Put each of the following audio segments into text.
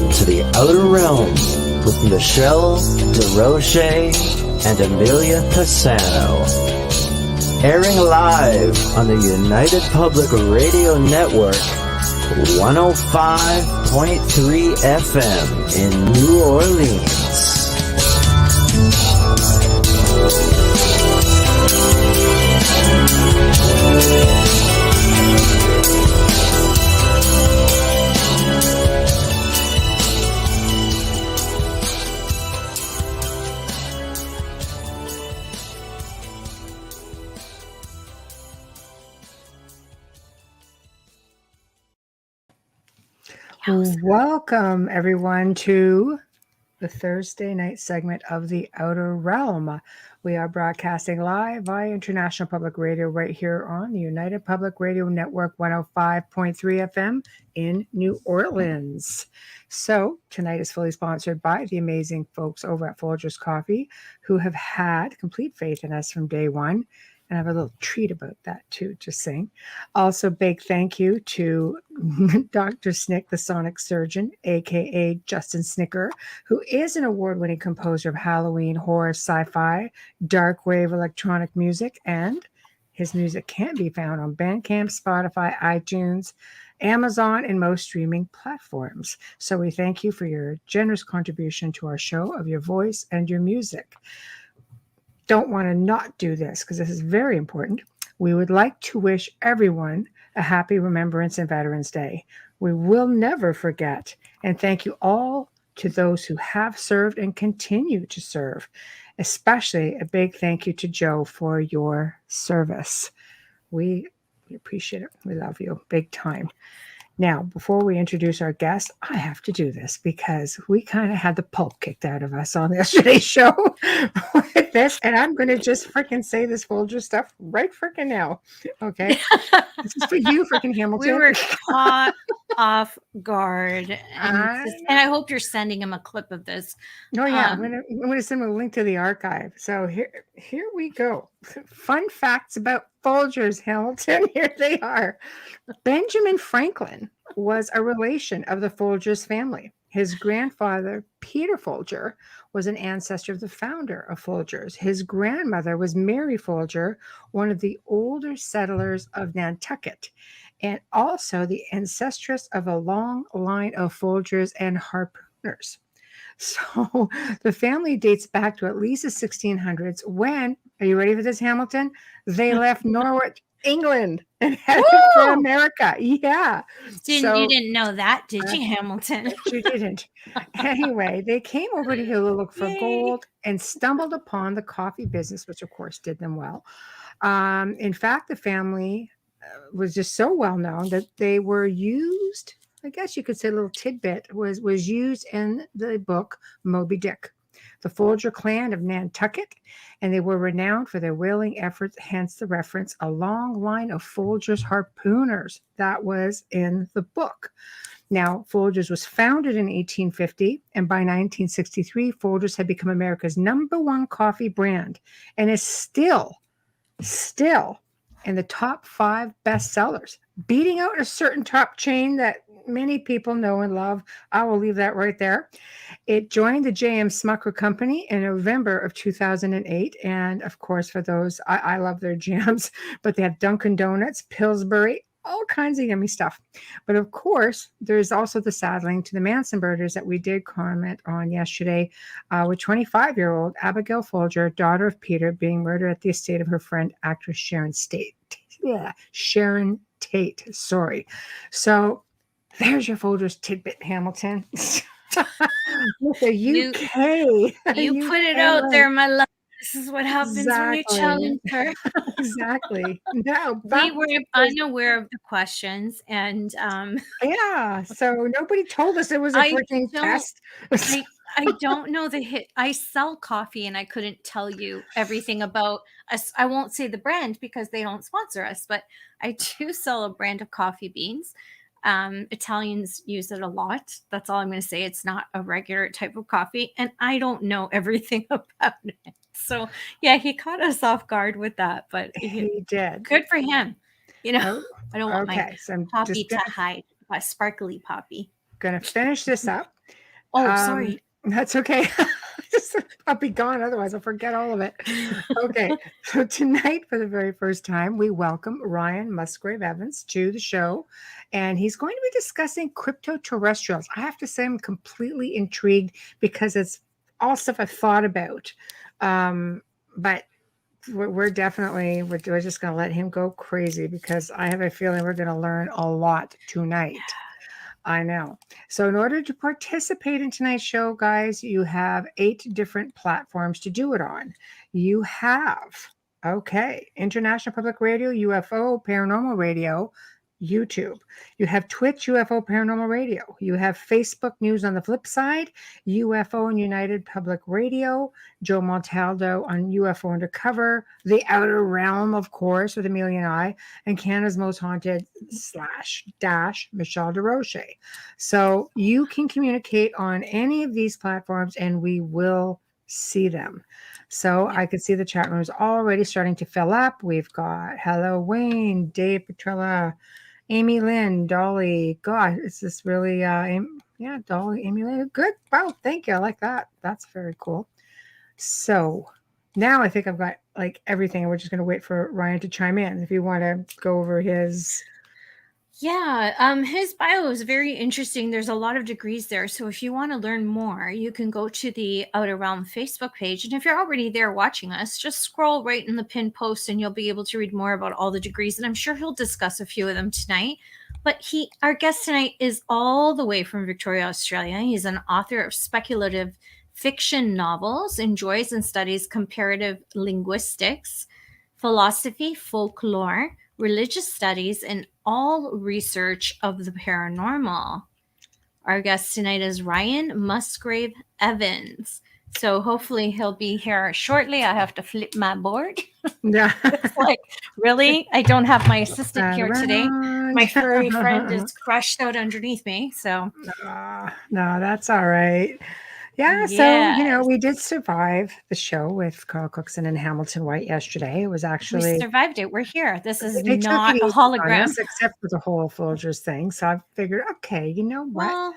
Welcome to the Outer Realm with Michelle DeRoche and Amelia Pisano. Airing live on the United Public Radio Network, 105.3 FM in New Orleans. Welcome, everyone, to the Thursday night segment of the Outer Realm. We are broadcasting live via International Public Radio right here on the United Public Radio Network 105.3 FM in New Orleans. So tonight is fully sponsored by the amazing folks over at Folgers Coffee, who have had complete faith in us from day one. And I have a little treat about that too, just saying. Also, big thank you to Dr. Snick, the sonic surgeon, aka Justin Snicker, who is an award-winning composer of Halloween, horror, sci-fi, dark wave electronic music, and his music can be found on Bandcamp, Spotify, iTunes, Amazon, and most streaming platforms. So we thank you for your generous contribution to our show of your voice and your music. Don't want to not do this because this is very important. We would like to wish everyone a happy Remembrance and Veterans Day. We will never forget. And thank you all to those who have served and continue to serve. Especially a big thank you to Joe for your service. We appreciate it. We love you big time. Now, before we introduce our guest, I have to do this because we kind of had the pulp kicked out of us on yesterday's show with this. And I'm going to just freaking say this Folger stuff right freaking now. Okay. This is for you, freaking Hamilton. We were caught off guard. And I hope you're sending him a clip of this. Oh, yeah. I'm going to send him a link to the archive. So here we go. Fun facts about Folgers, Hamilton. Here they are. Benjamin Franklin was a relation of the Folgers family. His grandfather, Peter Folger, was an ancestor of the founder of Folgers. His grandmother was Mary Folger, one of the older settlers of Nantucket, and also the ancestress of a long line of Folgers and harpooners. So the family dates back to at least the 1600s when, are you ready for this, Hamilton? They left Norwich, England, and headed for America. Yeah. You didn't know that, did you, Hamilton? You didn't. Anyway, they came over to Hill to look for gold and stumbled upon the coffee business, which of course did them well. In fact, the family was just so well known that they were used, I guess you could say a little tidbit, was used in the book Moby Dick. The Folger clan of Nantucket, and they were renowned for their whaling efforts, hence the reference, a long line of Folgers harpooners. That was in the book. Now, Folgers was founded in 1850, and by 1963, Folgers had become America's #1 coffee brand, and is still in the top 5 bestsellers, beating out a certain top chain that many people know and love. I will leave that right there. It joined the J.M. Smucker Company in November of 2008. And of course, for those, I love their jams, but they have Dunkin' Donuts, Pillsbury, all kinds of yummy stuff. But of course, there's also the saddling to the Manson murders that we did comment on yesterday, with 25-year-old Abigail Folger, daughter of Peter, being murdered at the estate of her friend, actress Sharon Tate. Sorry. So there's your Folgers tidbit, Hamilton. With the UK. You put it out there, my love. This is what happens when you challenge her. Exactly. No, we were unaware of the questions, and yeah. So nobody told us it was a freaking test. I don't know the hit. I sell coffee, and I couldn't tell you everything about us. I won't say the brand because they don't sponsor us, but I do sell a brand of coffee beans. Italians use it a lot. That's all I'm going to say. It's not a regular type of coffee, and I don't know everything about it. So yeah, he caught us off guard with that, but he did. Good for him. You know, I don't want my so poppy to hide. My sparkly poppy. Going to finish this up. Oh, sorry. That's okay. I'll be gone. Otherwise, I'll forget all of it. Okay. So tonight, for the very first time, we welcome Ryan Musgrave-Evans to the show. And he's going to be discussing crypto terrestrials. I have to say, I'm completely intrigued because it's all stuff I've thought about. But we're definitely, we're just going to let him go crazy because I have a feeling we're going to learn a lot tonight. I know. So, in order to participate in tonight's show, guys, you have 8 different platforms to do it on. You have, International Public Radio, UFO, Paranormal Radio, YouTube. You have Twitch, UFO, Paranormal Radio. You have Facebook News on the flip side, UFO and United Public Radio, Joe Montaldo on UFO Undercover, The Outer Realm, of course, with Amelia and I, and Canada's Most Haunted / Michelle DeRoche. So you can communicate on any of these platforms and we will see them. So I can see the chat room is already starting to fill up. We've got hello Wayne, Dave Petrella, Amy Lynn, Dolly. God, is this really Dolly, Amy Lynn. Good. Wow, thank you. I like that. That's very cool. So now I think I've got like everything. We're just going to wait for Ryan to chime in. If you want to go over his. Yeah, his bio is very interesting. There's a lot of degrees there. So if you want to learn more, you can go to the Outer Realm Facebook page. And if you're already there watching us, just scroll right in the pinned post and you'll be able to read more about all the degrees. And I'm sure he'll discuss a few of them tonight. But our guest tonight is all the way from Victoria, Australia. He's an author of speculative fiction novels, enjoys and studies comparative linguistics, philosophy, folklore, religious studies, and all research of the paranormal. Our guest tonight is Ryan Musgrave-Evans. So hopefully he'll be here shortly. I have to flip my board. Yeah. It's like, really? I don't have my assistant here today. My furry friend is crushed out underneath me. So no, that's all right. Yeah, so, we did survive the show with Carl Cookson and Hamilton White yesterday. It was actually... We survived it. We're here. This is they not took it a easy hologram. on us, except for the whole Folgers thing. So I figured, okay, you know what? Well,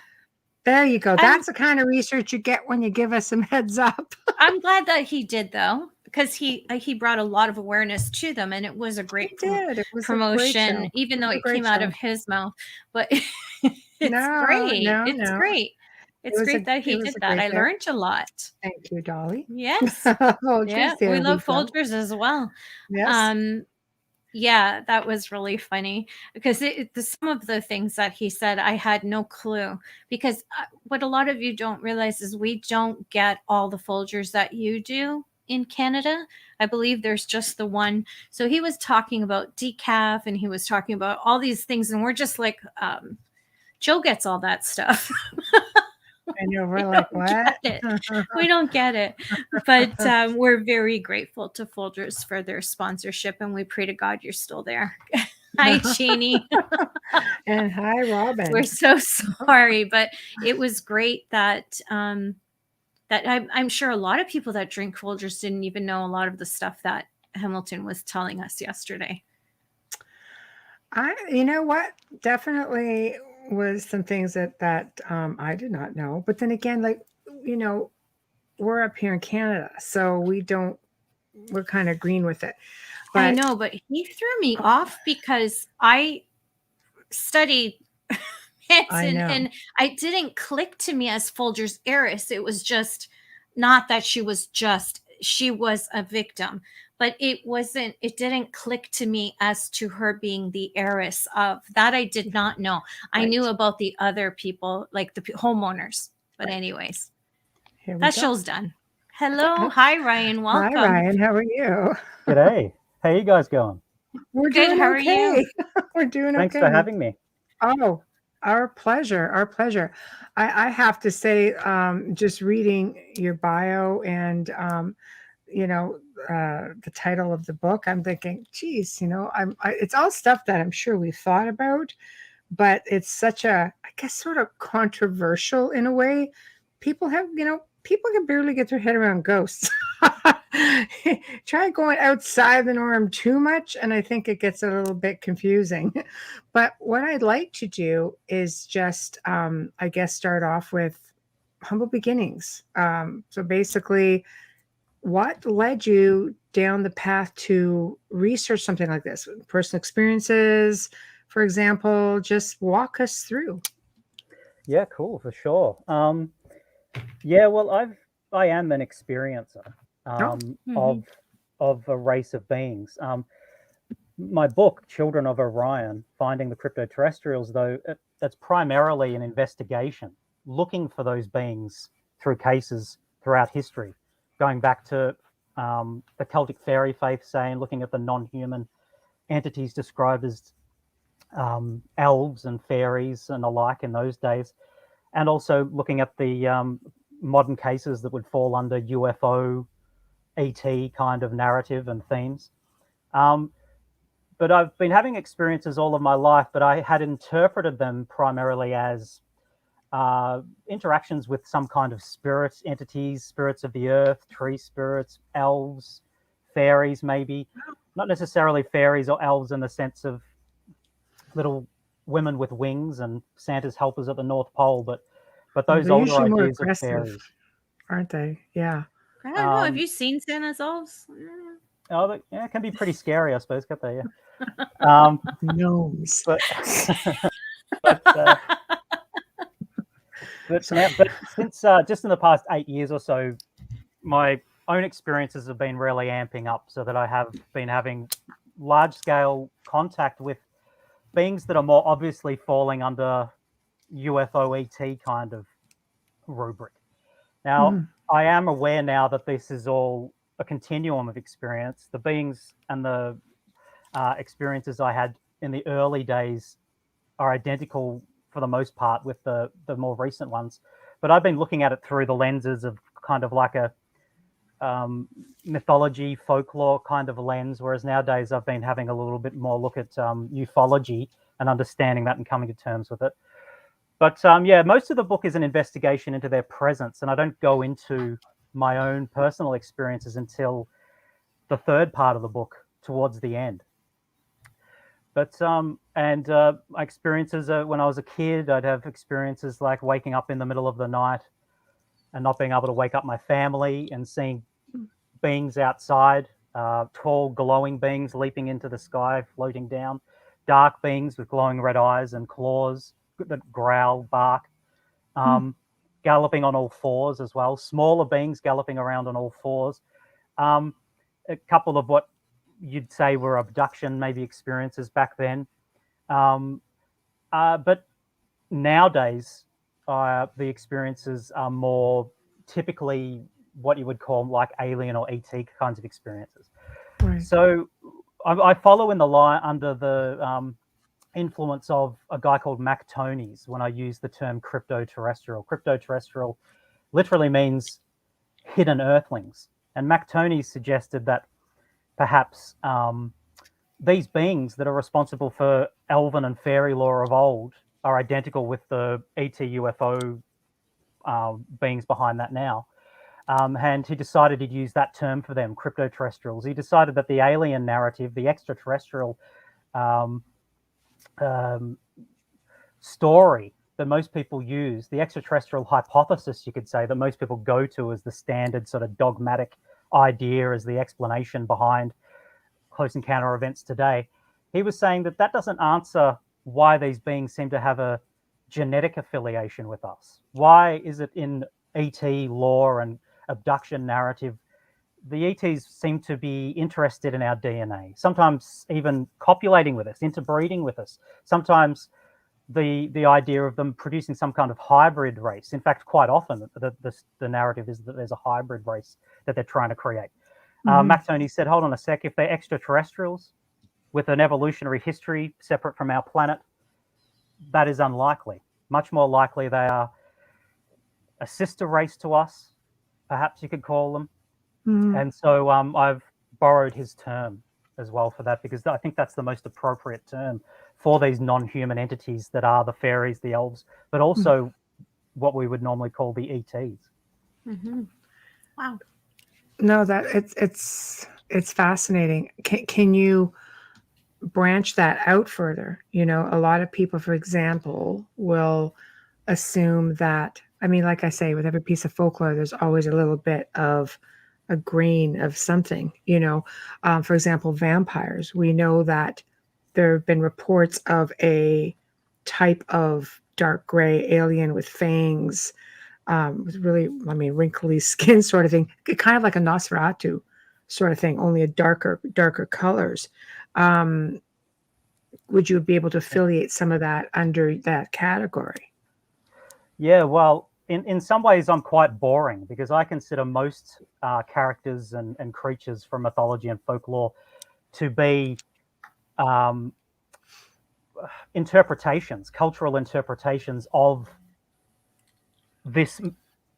there you go. That's the kind of research you get when you give us some heads up. I'm glad that he did, though, because he brought a lot of awareness to them, and it was a great It was promotion, a great show. even though it came out of his mouth. But it's great. It's great. It's great that he did that. I learned a lot. Thank you, Dolly. Yes. Yeah, we love Folgers as well. Yes. Yeah, that was really funny because some of the things that he said, I had no clue, because what a lot of you don't realize is we don't get all the Folgers that you do in Canada. I believe there's just the one. So he was talking about decaf and he was talking about all these things. And we're just like, Joe gets all that stuff. I know, we're like, what? We don't get it. But we're very grateful to Folgers for their sponsorship, and we pray to God you're still there. Hi, Jeannie. And hi, Robin. We're so sorry, but it was great that that I'm sure a lot of people that drink Folgers didn't even know a lot of the stuff that Hamilton was telling us yesterday. You know what? Definitely was some things that I did not know. But then again, like, we're up here in Canada, so we're kind of green with it. But, I know, but he threw me off because I studied Manson and it didn't click to me as Folger's heiress. It was just not that she was a victim. But it didn't click to me as to her being the heiress of that. I did not know. Right. I knew about the other people, like the homeowners. But anyways, that show's done. Hello. Hi, Ryan. Welcome. Hi, Ryan. How are you? G'day. How you guys going? We're good. How are you? We're doing Thanks okay. for having me. Oh, our pleasure. Our pleasure. I have to say, just reading your bio and, the title of the book, I'm thinking, geez, it's all stuff that I'm sure we've thought about, but it's such I guess, sort of controversial in a way. People can barely get their head around ghosts. Try going outside the norm too much, and I think it gets a little bit confusing. But what I'd like to do is just, I guess, start off with humble beginnings. So basically, what led you down the path to research something like this? Personal experiences, for example, just walk us through. Yeah, cool, for sure. Yeah, well, I am an experiencer Oh, Mhm. of a race of beings. My book, Children of Orion: Finding the Crypto-Terrestrials, though, that's primarily an investigation, looking for those beings through cases throughout history, going back to the Celtic fairy faith, saying, looking at the non-human entities described as elves and fairies and alike in those days, and also looking at the modern cases that would fall under UFO, ET kind of narrative and themes. Um, but I've been having experiences all of my life, but I had interpreted them primarily as interactions with some kind of spirits, entities, spirits of the earth, tree spirits, elves, fairies, maybe. Not necessarily fairies or elves in the sense of little women with wings and Santa's helpers at the North Pole, but well, those they're older usually more ideas of aggressive, fairies. aren't they? Yeah. I don't know. Have Um, you seen Santa's elves? yeah, it can be pretty scary, I suppose, can't they? Yeah. Um, Gnomes. but but Sorry. but since just in the past 8 years or so, my own experiences have been really amping up, so that I have been having large scale contact with beings that are more obviously falling under UFO ET kind of rubric. Now, Mhm. I am aware now that this is all a continuum of experience. The beings and the experiences I had in the early days are identical for the most part with the more recent ones. But I've been looking at it through the lenses of kind of like a mythology, folklore kind of lens, whereas nowadays I've been having a little bit more look at ufology and understanding that and coming to terms with it. But yeah, most of the book is an investigation into their presence, and I don't go into my own personal experiences until the third part of the book, towards the end. But my experiences when I was a kid, I'd have experiences like waking up in the middle of the night and not being able to wake up my family, and seeing beings outside, tall, glowing beings leaping into the sky, floating down, dark beings with glowing red eyes and claws that growl, bark, Hmm. galloping on all fours as well, smaller beings galloping around on all fours. Um, a couple of what you'd say were abduction, maybe experiences back then. Um, but nowadays, the experiences are more typically what you would call like alien or ET kinds of experiences. Right. So I follow in the line under the influence of a guy called Mac Tonys when I use the term crypto-terrestrial. Crypto-terrestrial literally means hidden earthlings. And Mac Tonys suggested that perhaps these beings that are responsible for elven and fairy lore of old are identical with the ET UFO beings behind that now. And he decided he'd use that term for them, crypto-terrestrials. He decided that the alien narrative, the extraterrestrial um, um, story that most people use, the extraterrestrial hypothesis, you could say, that most people go to as the standard sort of dogmatic idea, as the explanation behind close encounter events today. He was saying that that doesn't answer why these beings seem to have a genetic affiliation with us. Why is it in ET lore and abduction narrative, the ETs seem to be interested in our DNA, sometimes even copulating with us, interbreeding with us, sometimes the idea of them producing some kind of hybrid race. In fact, quite often the narrative is that there's a hybrid race that they're trying to create. Mhm. Mac Toney said, hold on a sec, if they're extraterrestrials with an evolutionary history separate from our planet, that is unlikely. Much more likely they are a sister race to us, perhaps you could call them. Mhm. And so I've borrowed his term as well for that, because I think that's the most appropriate term for these non-human entities that are the fairies, the elves, but also what we would normally call the ETs. Mm-hmm. Wow. No, that it's fascinating. Can you branch that out further? You know, a lot of people, for example, will assume that I mean, like I say, with every piece of folklore, there's always a little bit of a grain of something, For example, vampires. We know that there have been reports of a type of dark gray alien with fangs, with really, I mean, wrinkly skin sort of thing, kind of like a Nosferatu sort of thing, only a darker colors. Um, would you be able to affiliate some of that under that category? Yeah, well, in some ways, I'm quite boring because I consider most characters and creatures from mythology and folklore to be um, cultural interpretations of this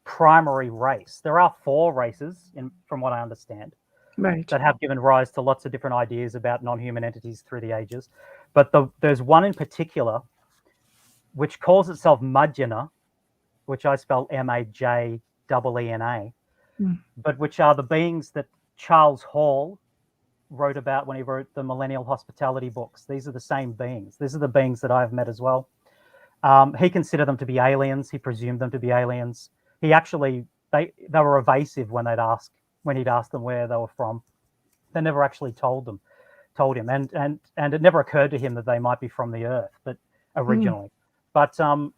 primary race. There are 4 races, from what I understand, Right. that have given rise to lots of different ideas about non-human entities through the ages. But there's one in particular which calls itself Majana, which I spell Majena, Mm. but which are the beings that Charles Hall wrote about when he wrote the Millennial Hospitality books. These are the same beings. These are the beings that I've met as well. He considered them to be aliens. He presumed them to be aliens. He actually, they were evasive when he'd ask them where they were from. They never actually told him, and it never occurred to him that they might be from the Earth, but originally. But so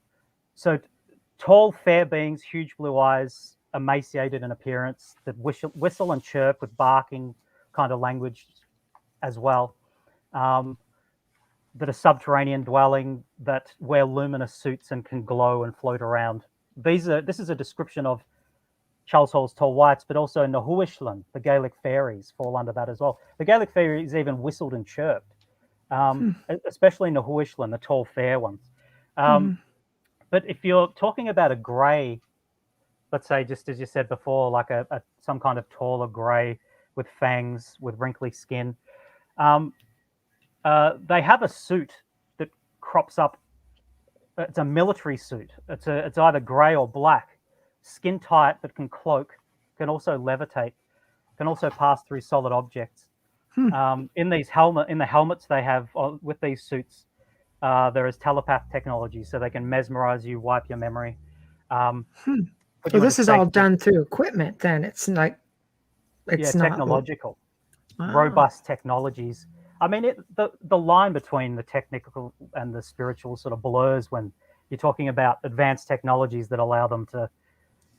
tall, fair beings, huge blue eyes, emaciated in appearance, that whistle and chirp with barking kind of language as well. That are subterranean dwelling, that wear luminous suits and can glow and float around. This is a description of Charles Hall's tall whites, but also Nahuishlan, the Gaelic fairies, fall under that as well. The Gaelic fairies even whistled and chirped, especially Nahuishlan, the tall, fair ones. But if you're talking about a grey, let's say, just as you said before, like some kind of taller grey with fangs, with wrinkly skin, they have a suit that crops up. It's a military suit. It's either grey or black, skin tight but can cloak, can also levitate, can also pass through solid objects. In the helmets they have with these suits, there is telepath technology, so they can mesmerize you, wipe your memory. So this is all done through equipment. Then it's like it's not technological, robust technologies. I mean, the line between the technical and the spiritual sort of blurs when you're talking about advanced technologies that allow them to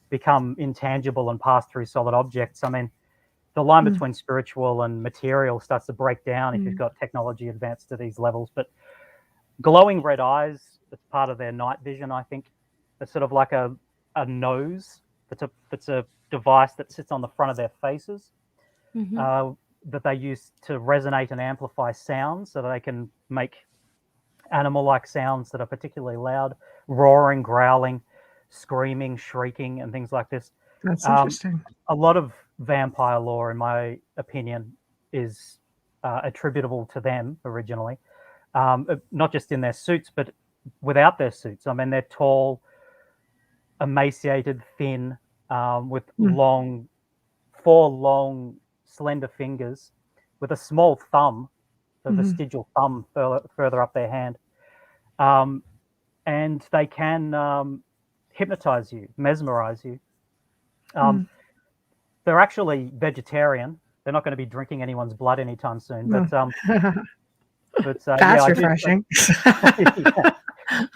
become intangible and pass through solid objects. I mean, the line between spiritual and material starts to break down if you've got technology advanced to these levels. But glowing red eyes, that's part of their night vision, I think. It's sort of like a nose that's a device that sits on the front of their faces. That they use to resonate and amplify sounds so that they can make animal-like sounds that are particularly loud, roaring, growling, screaming, shrieking, and things like this. That's interesting. A lot of vampire lore, in my opinion, is attributable to them originally, not just in their suits, but without their suits. I mean, they're tall, emaciated, thin, with four long, slender fingers with a small thumb, the vestigial thumb further up their hand. And they can hypnotize you, mesmerize you. They're actually vegetarian. They're not going to be drinking anyone's blood anytime soon. But that's refreshing.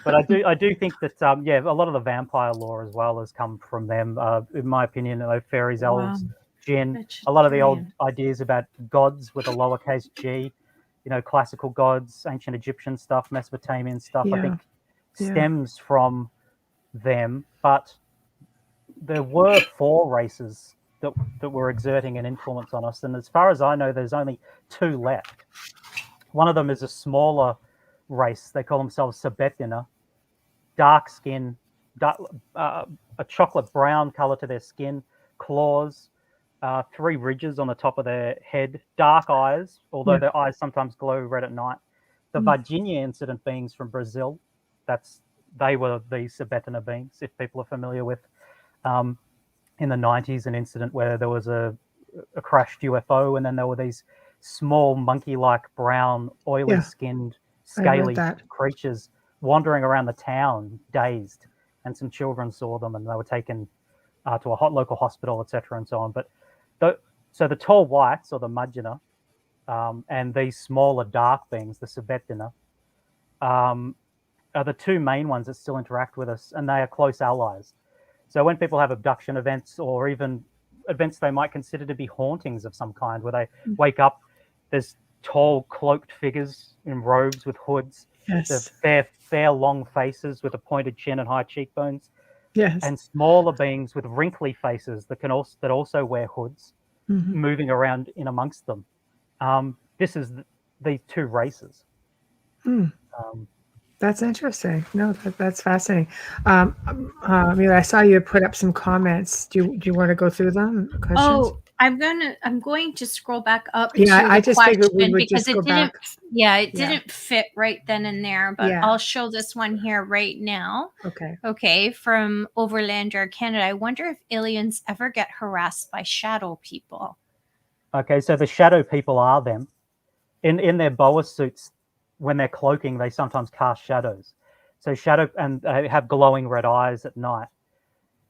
But I do think that a lot of the vampire lore as well has come from them. In my opinion, fairies, elves, jinn, a lot of the old ideas about gods with a lowercase g, classical gods, ancient Egyptian stuff, Mesopotamian stuff, I think stems from them. But there were 4 races that were exerting an influence on us. And as far as I know, there's only 2 left. One of them is a smaller race. They call themselves Sabetina. Dark skin, a chocolate brown color to their skin, claws, 3 ridges on the top of their head, dark eyes, although their eyes sometimes glow red at night. The Varginha incident beings from Brazil, they were the Sabetina beings, if people are familiar with. In the 90s, an incident where there was a crashed UFO, and then there were these small monkey-like brown, oily-skinned, scaly creatures wandering around the town, dazed. and some children saw them, and they were taken to a local hospital, etc., and so on. But so the tall whites, or the Mudgina, and these smaller dark beings, the Sabetina, are the two main ones that still interact with us, and they are close allies. So when people have abduction events, or even events they might consider to be hauntings of some kind, where they wake up, there's tall cloaked figures in robes with hoods, Yes. fair long faces with a pointed chin and high cheekbones, Yes. and smaller beings with wrinkly faces that also wear hoods, moving around in amongst them. This is these two races. That's interesting. No, that's fascinating. I saw you put up some comments. Do you want to go through them? Questions? Oh, I'm going to scroll back up Yeah, to I the just figured we question would because just it go didn't. back. Yeah, it didn't fit right then and there. But Yeah. I'll show this one here right now. Okay. Okay, from Overlander Canada. I wonder if aliens ever get harassed by shadow people. Okay, so the shadow people are them. In their boa suits, when they're cloaking, they sometimes cast shadows. So and they have glowing red eyes at night.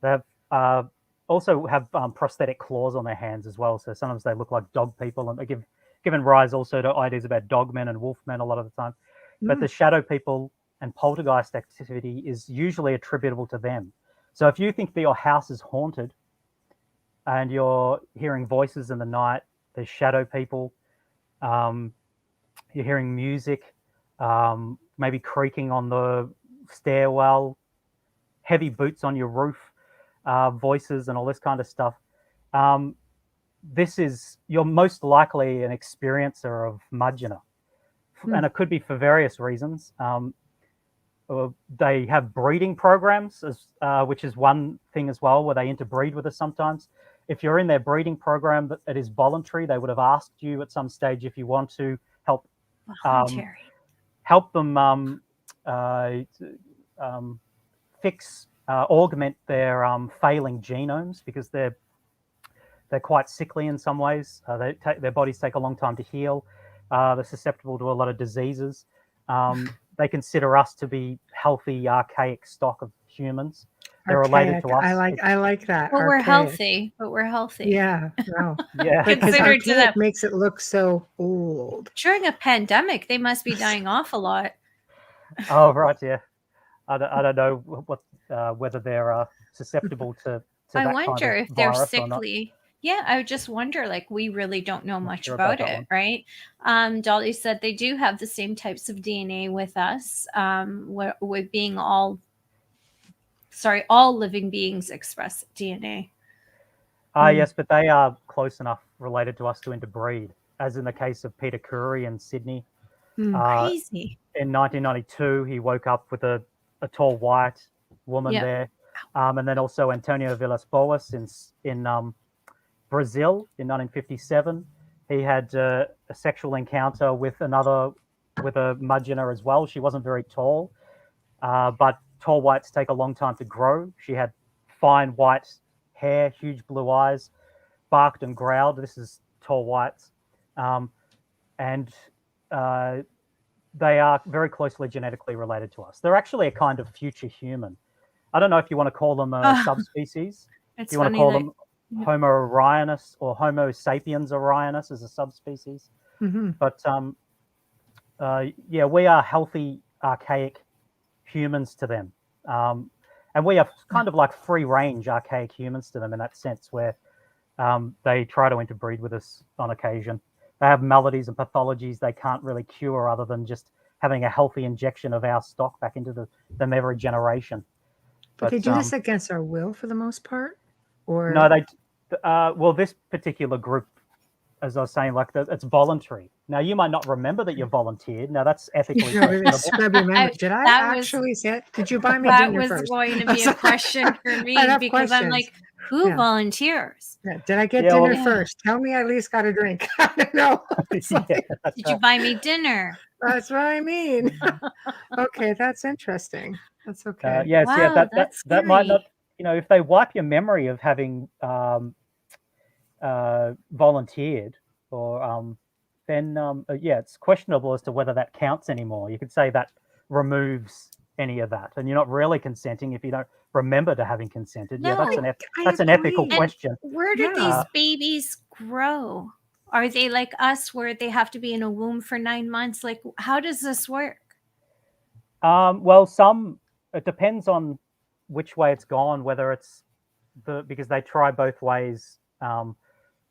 They have, also have prosthetic claws on their hands as well. So sometimes they look like dog people, and they given rise also to ideas about dogmen and wolfmen a lot of the time. But the shadow people and poltergeist activity is usually attributable to them. So if you think that your house is haunted and you're hearing voices in the night, there's shadow people. You're hearing music, maybe creaking on the stairwell, heavy boots on your roof, voices and all this kind of stuff. You're most likely an experiencer of Mudgina. And it could be for various reasons. They have breeding programs, which is one thing as well, where they interbreed with us sometimes. If you're in their breeding program that is voluntary, they would have asked you at some stage if you want to help them augment their failing genomes, because they're quite sickly in some ways. Their bodies take a long time to heal. They're susceptible to a lot of diseases. They consider us to be healthy, archaic stock of humans. They're related to us. I like that. But we're healthy. Yeah. No. Yeah. Because Considered to archaic them. makes it look so old. During a pandemic, they must be dying off a lot. Oh, right. Yeah. I don't know whether they're susceptible to I that wonder kind of if they're virus or not. sickly. Yeah, I would just wonder, like, we really don't know much sure about about that it, right? Dolly said they do have the same types of DNA with us, with being all living beings express DNA. Yes, but they are close enough related to us to interbreed, as in the case of Peter Curry in Sydney. Crazy. In 1992, he woke up with a tall white woman there. And then also Antonio Villas-Boas in Brazil in 1957. He had a sexual encounter with a Mudgina as well. She wasn't very tall, but tall whites take a long time to grow. She had fine white hair, huge blue eyes, barked and growled. This is tall whites. And they are very closely genetically related to us. They're actually a kind of future human. I don't know if you want to call them a subspecies. If you want to call them Homo orionis or Homo sapiens orionis as a subspecies. But we are healthy, archaic humans to them. And we are kind of like free-range archaic humans to them in that sense, where they try to interbreed with us on occasion. They have maladies and pathologies they can't really cure other than just having a healthy injection of our stock back into them every generation. But they do this against our will for the most part? Or no, well, this particular group, as I was saying, it's voluntary. Now, you might not remember that you volunteered. Now, that's ethically questionable. Did I actually say it? Did you buy me dinner first? That was going to be a question for me, because I'm like, who volunteers? Yeah. Did I get dinner first? Tell me I at least got a drink. I don't know. Did you buy me dinner? That's what I mean. Okay, that's interesting. That's okay. Yes, wow, that might not, if they wipe your memory of having volunteered, or then it's questionable as to whether that counts anymore. You could say that removes any of that, and you're not really consenting if you don't remember to having consented. Yeah, No. that's an ethical agree. question. Where do Yeah. these babies grow? Are they like us where they have to be in a womb for 9 months? Like, how does this work? Well, it depends on which way it's gone, whether it's because they try both ways.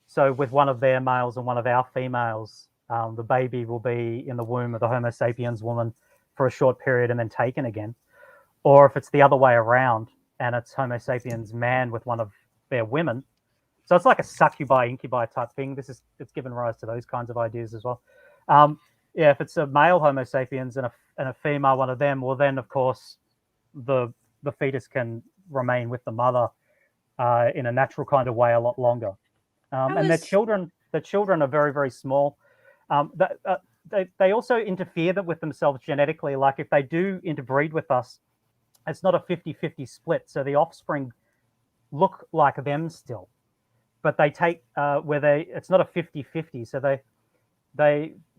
So with one of their males and one of our females, the baby will be in the womb of the Homo sapiens woman for a short period and then taken again. Or if it's the other way around and it's Homo sapiens man with one of their women. So it's like a succubi incubi type thing. It's given rise to those kinds of ideas as well. Yeah, if it's a male Homo sapiens and a female one of them, well then of course the fetus can remain with the mother in a natural kind of way a lot longer. And the children are very, very small. They also interfere with themselves genetically. Like if they do interbreed with us, it's not a 50-50 split. So the offspring look like them still, but they take it's not a 50-50. So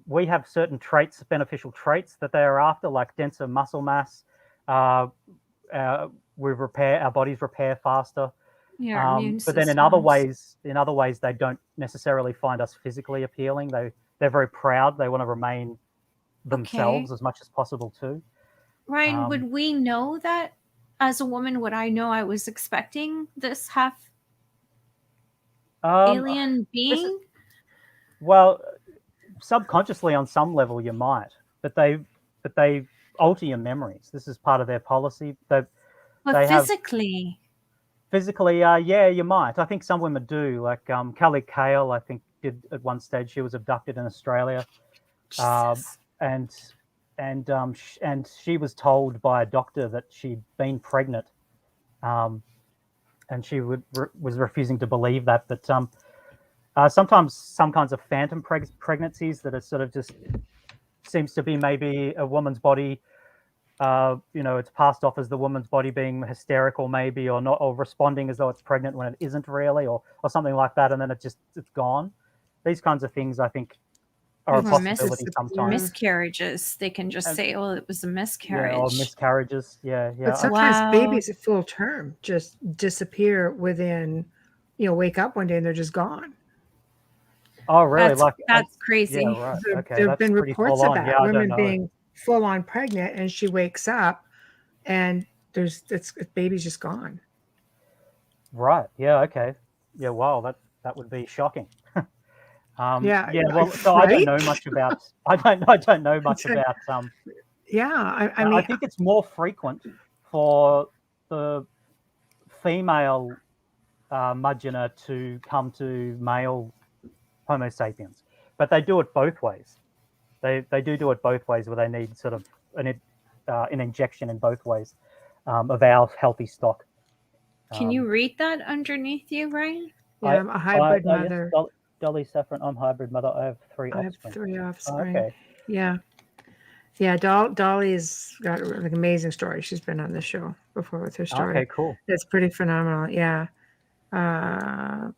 we have certain traits, beneficial traits that they are after, like denser muscle mass. Our bodies repair faster. Your immune but then in other systems. ways, they don't necessarily find us physically appealing. They're very proud. They want to remain themselves as much as possible too. Ryan, would we know that as a woman? Would I know I was expecting this half alien being? Well, subconsciously on some level you might, but they alter your memories. This is part of their policy. But physically. Physically, yeah, you might. I think some women do. Like Kelly Kale, I think did at one stage. She was abducted in Australia, and she was told by a doctor that she'd been pregnant, and she was refusing to believe that. But sometimes some kinds of phantom pregnancies that are sort of just seems to be maybe a woman's body. It's passed off as the woman's body being hysterical, maybe, or not, or responding as though it's pregnant when it isn't really, or something like that, and then it's gone. These kinds of things, I think, are a possibility sometimes. Miscarriages, they can just say, "Oh, it was a miscarriage." Yeah, or miscarriages. Yeah. But sometimes babies at full term just disappear within, wake up one day and they're just gone. Oh, really? That's crazy. Yeah, right. Okay, there have been reports of that. Yeah, women being full on pregnant, and she wakes up, and baby's just gone. Right. Yeah. Okay. Yeah. Wow. That would be shocking. Yeah. Well, so right? I don't know much about. I don't know much about. Yeah. I mean, I think it's more frequent for the female Mudgeonor to come to male Homo sapiens, but they do it both ways. They do it both ways, where they need sort of an injection in both ways of our healthy stock. Can you read that underneath you, Ryan? Yeah, I'm a hybrid mother. Yes, Dolly Saffron, I'm hybrid mother. I have three offspring. I have 3 offspring. Oh, okay. Yeah. Yeah, Dolly's got an amazing story. She's been on the show before with her story. Okay, cool. It's pretty phenomenal. Yeah.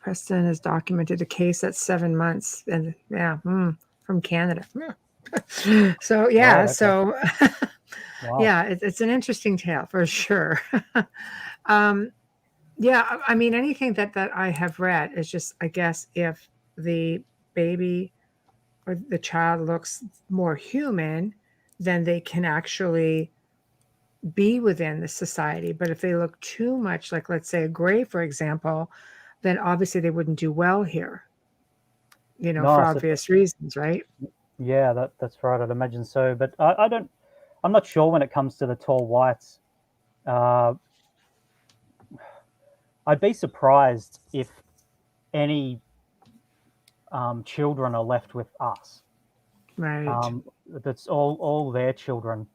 Preston has documented a case that's 7 months, and from Canada. So yeah, Right, okay. so Wow. yeah, it's an interesting tale for sure. Yeah, I mean, anything that I have read is just, I guess, if the baby or the child looks more human, then they can actually be within the society. But if they look too much like, let's say, a gray, for example, then obviously they wouldn't do well here, for obvious reasons, right? Yeah, that's right. I'd imagine so. But I'm not sure when it comes to the tall whites. I'd be surprised if any children are left with us. Right. That's all their children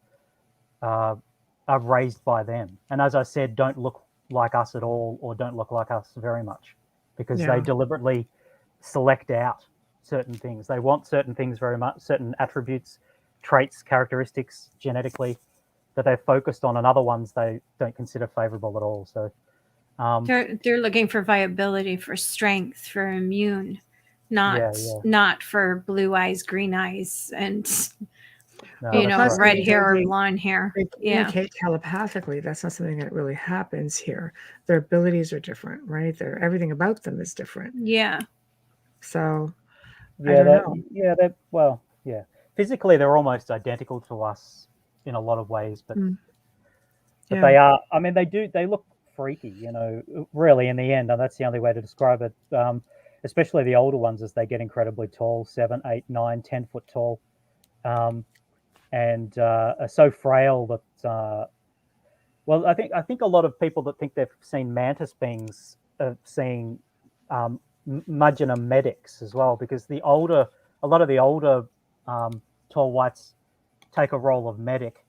are raised by them. And as I said, don't look like us at all, or don't look like us very much, because they deliberately select out certain things. They want certain things very much, certain attributes, traits, characteristics genetically that they're focused on, and other ones they don't consider favorable at all. So they're looking for viability, for strength, for immune, not for blue eyes, green eyes, and No, Well, you that's know, plus right. red hair or they blonde hair. Yeah. communicate telepathically. That's not something that really happens here. Their abilities are different, right? Everything about them is different. Yeah. So I Yeah, don't know. yeah. Physically, they're almost identical to us in a lot of ways, but Mm, but yeah. they are. I mean, they look freaky, you know. Really, in the end, and that's the only way to describe it. Especially the older ones as they get incredibly tall, 7, 8, 9, 10 foot tall, um, and are so frail that. Well, I think a lot of people that think they've seen mantis beings have seen Magina medics as well, because a lot of the older tall whites take a role of medic,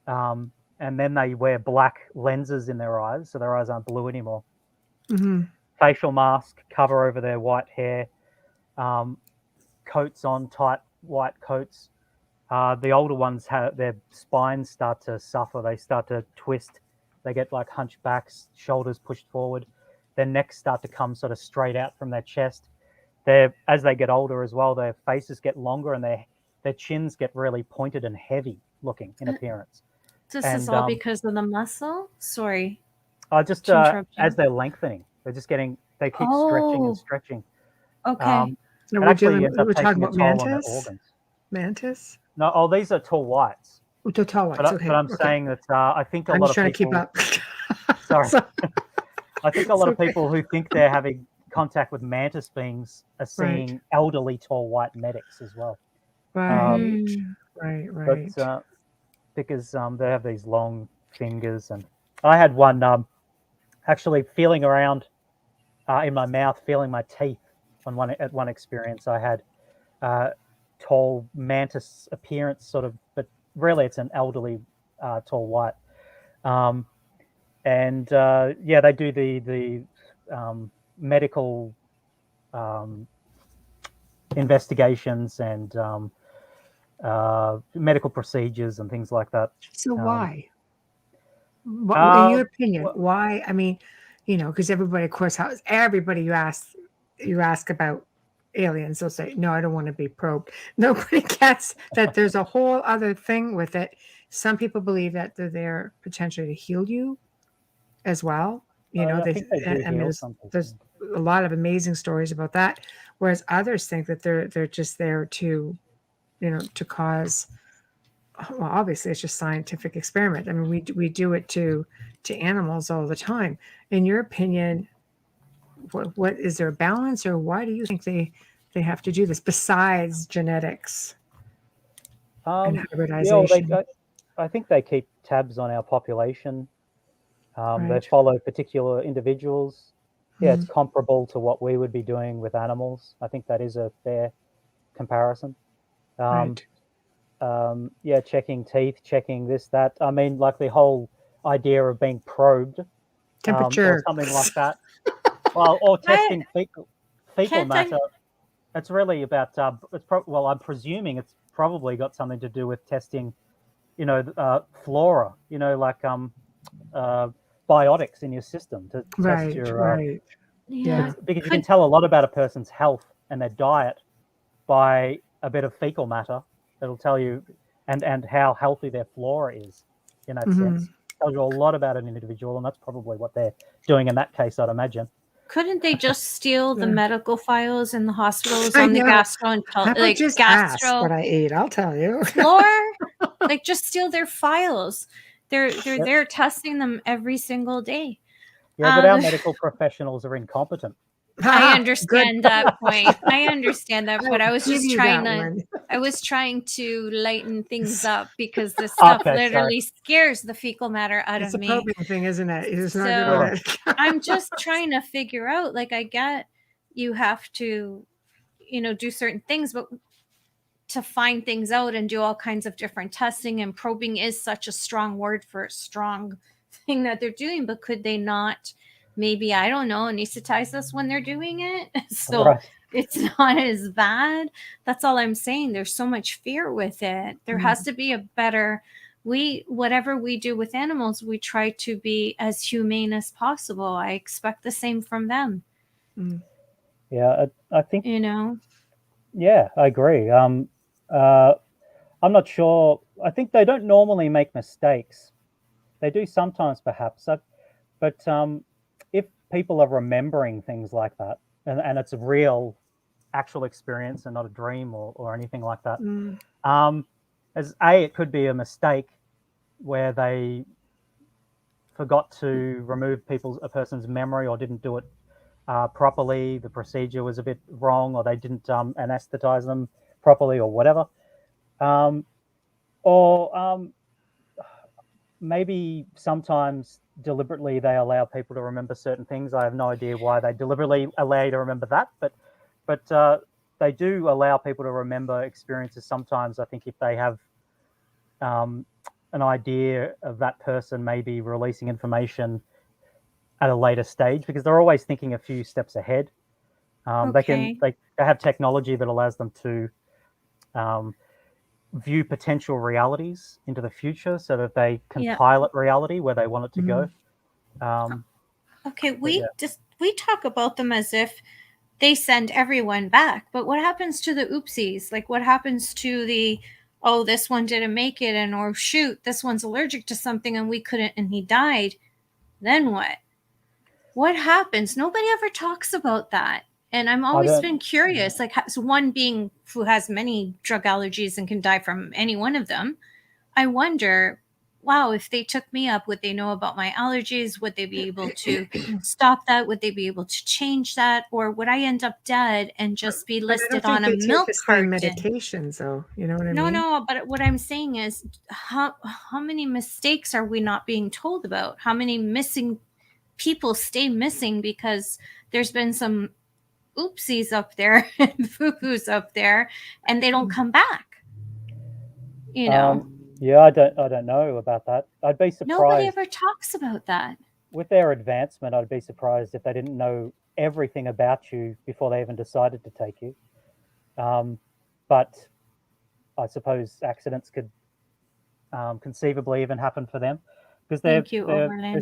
and then they wear black lenses in their eyes, so their eyes aren't blue anymore. Hmm. Facial mask, cover over their white hair, um, coats on, tight white coats. The older ones have their spines start to suffer. They start to twist. They get like hunchbacks, shoulders pushed forward. Their necks start to come sort of straight out from their chest. As they get older as well, their faces get longer and their chins get really pointed and heavy looking in appearance. This is And all because of the muscle. Sorry just to interrupt as you. they're lengthening, they keep stretching and Oh, stretching. okay. So It actually ends up we're talking taking a about toll on their mantis. organs. Mantis. No, oh, these are tall whites. Oh, tall whites. But Okay. I'm Okay. saying that I think a I'm lot just of trying to keep people. up. Sorry, So, I think a it's lot of okay. people who think they're having contact with mantis beings are Right. seeing elderly tall white medics as well. Right. Mm. Right. But Right. because they have these long fingers, and I had one actually feeling around in my mouth, feeling my teeth at one experience. I had tall mantis appearance, sort of, but really it's an elderly tall white. Um, and yeah, they do the medical investigations and medical procedures and things like that. So Um, why? What, in uh, your opinion, well, why? I mean, because everybody, of course, everybody you ask about aliens, they'll say, "No, I don't want to be probed." Nobody gets that there's a whole other thing with it. Some people believe that they're there potentially to heal you as well. I think they do I mean, heal some there's people. a lot of amazing stories about that. Whereas others think that they're just there to, to cause. Well, obviously, it's just scientific experiment. I mean, we do it to animals all the time. In your opinion, what is there a balance, or why do you think they have to do this besides genetics and Yeah, well, hybridization? I think they keep tabs on our population. They Right. follow particular individuals. Yeah, it's Mhm. comparable to what we would be doing with animals. I think that is a fair comparison. Um, Right. yeah, checking teeth, checking this, that. I mean, like the whole idea of being probed, or Temperature. something like that. Well, or I testing fecal can't I matter. It's really about. Well, I'm presuming it's probably got something to do with testing, flora. Like uh, biotics in your system to test Right. your. Right. yeah. Yeah. Because you can Could tell a lot about a person's health and their diet by a bit of fecal matter. It'll tell you and how healthy their flora is in that Hmm. sense. Tells you a lot about an individual, and that's probably what they're doing in that case, I'd imagine. couldn't they just steal the Yeah. medical files in the hospitals I on the know. How about like just ask what gastro I ate? I'll tell you. floor? Like just steal their files. They're Yep. there testing them every single day. Yeah, but our The medical professionals are incompetent. I Good understand that point. point. I understand that, I but will give you that one. I was trying to lighten things up because this stuff Okay, sorry. literally scares the fecal matter out It's of a me. probing thing, isn't it? It's not good Yeah. with So it. I'm just trying to figure out, like, I get you have to, do certain things, but to find things out and do all kinds of different testing, and probing is such a strong word for a strong thing that they're doing, but could they not maybe, I don't know, anesthetize us when they're doing it so Right. it's not as bad? That's all I'm saying. There's so much fear with it. There has to be a better, whatever we do with animals, we try to be as humane as possible. I expect the same from them, Mm. Yeah, I think. you know. Yeah, I agree. Uh, I'm not sure. I think they don't normally make mistakes. They do sometimes, perhaps. But if people are remembering things like that, and it's a real, actual experience and not a dream or anything like that, as it could be a mistake where they forgot to remove a person's memory or didn't do it properly. The procedure was a bit wrong, or they didn't anesthetize them properly, or whatever. Or maybe sometimes deliberately they allow people to remember certain things. I have no idea why they deliberately allow you to remember that, but they do allow people to remember experiences sometimes. I think if they have an idea of that person maybe releasing information at a later stage, because they're always thinking a few steps ahead. Okay. They have technology that allows them to view potential realities into the future, so that they can Yeah. pilot reality where they want it to go. Okay, yeah. we talk about them as if they send everyone back, but what happens to the oopsies? Like, what happens to the, oh, this one didn't make it, and or shoot, this one's allergic to something and we couldn't, and he died? Then what happens? Nobody ever talks about that. And I'm always been curious, like, one being who has many drug allergies and can die from any one of them, I wonder, wow, if they took me up, would they know about my allergies? Would they be able to stop that? Would they be able to change that? Or would I end up dead and just be listed on a milk carton? Medications, though. You know what I mean? No, but what I'm saying is, how many mistakes are we not being told about? How many missing people stay missing because there's been some oopsies up there and foo-foos up there, and they don't come back? You know. Yeah, I don't know about that. I'd be surprised. Nobody ever talks about that. With their advancement, I'd be surprised if they didn't know everything about you before they even decided to take you. But I suppose accidents could conceivably even happen for them, because they're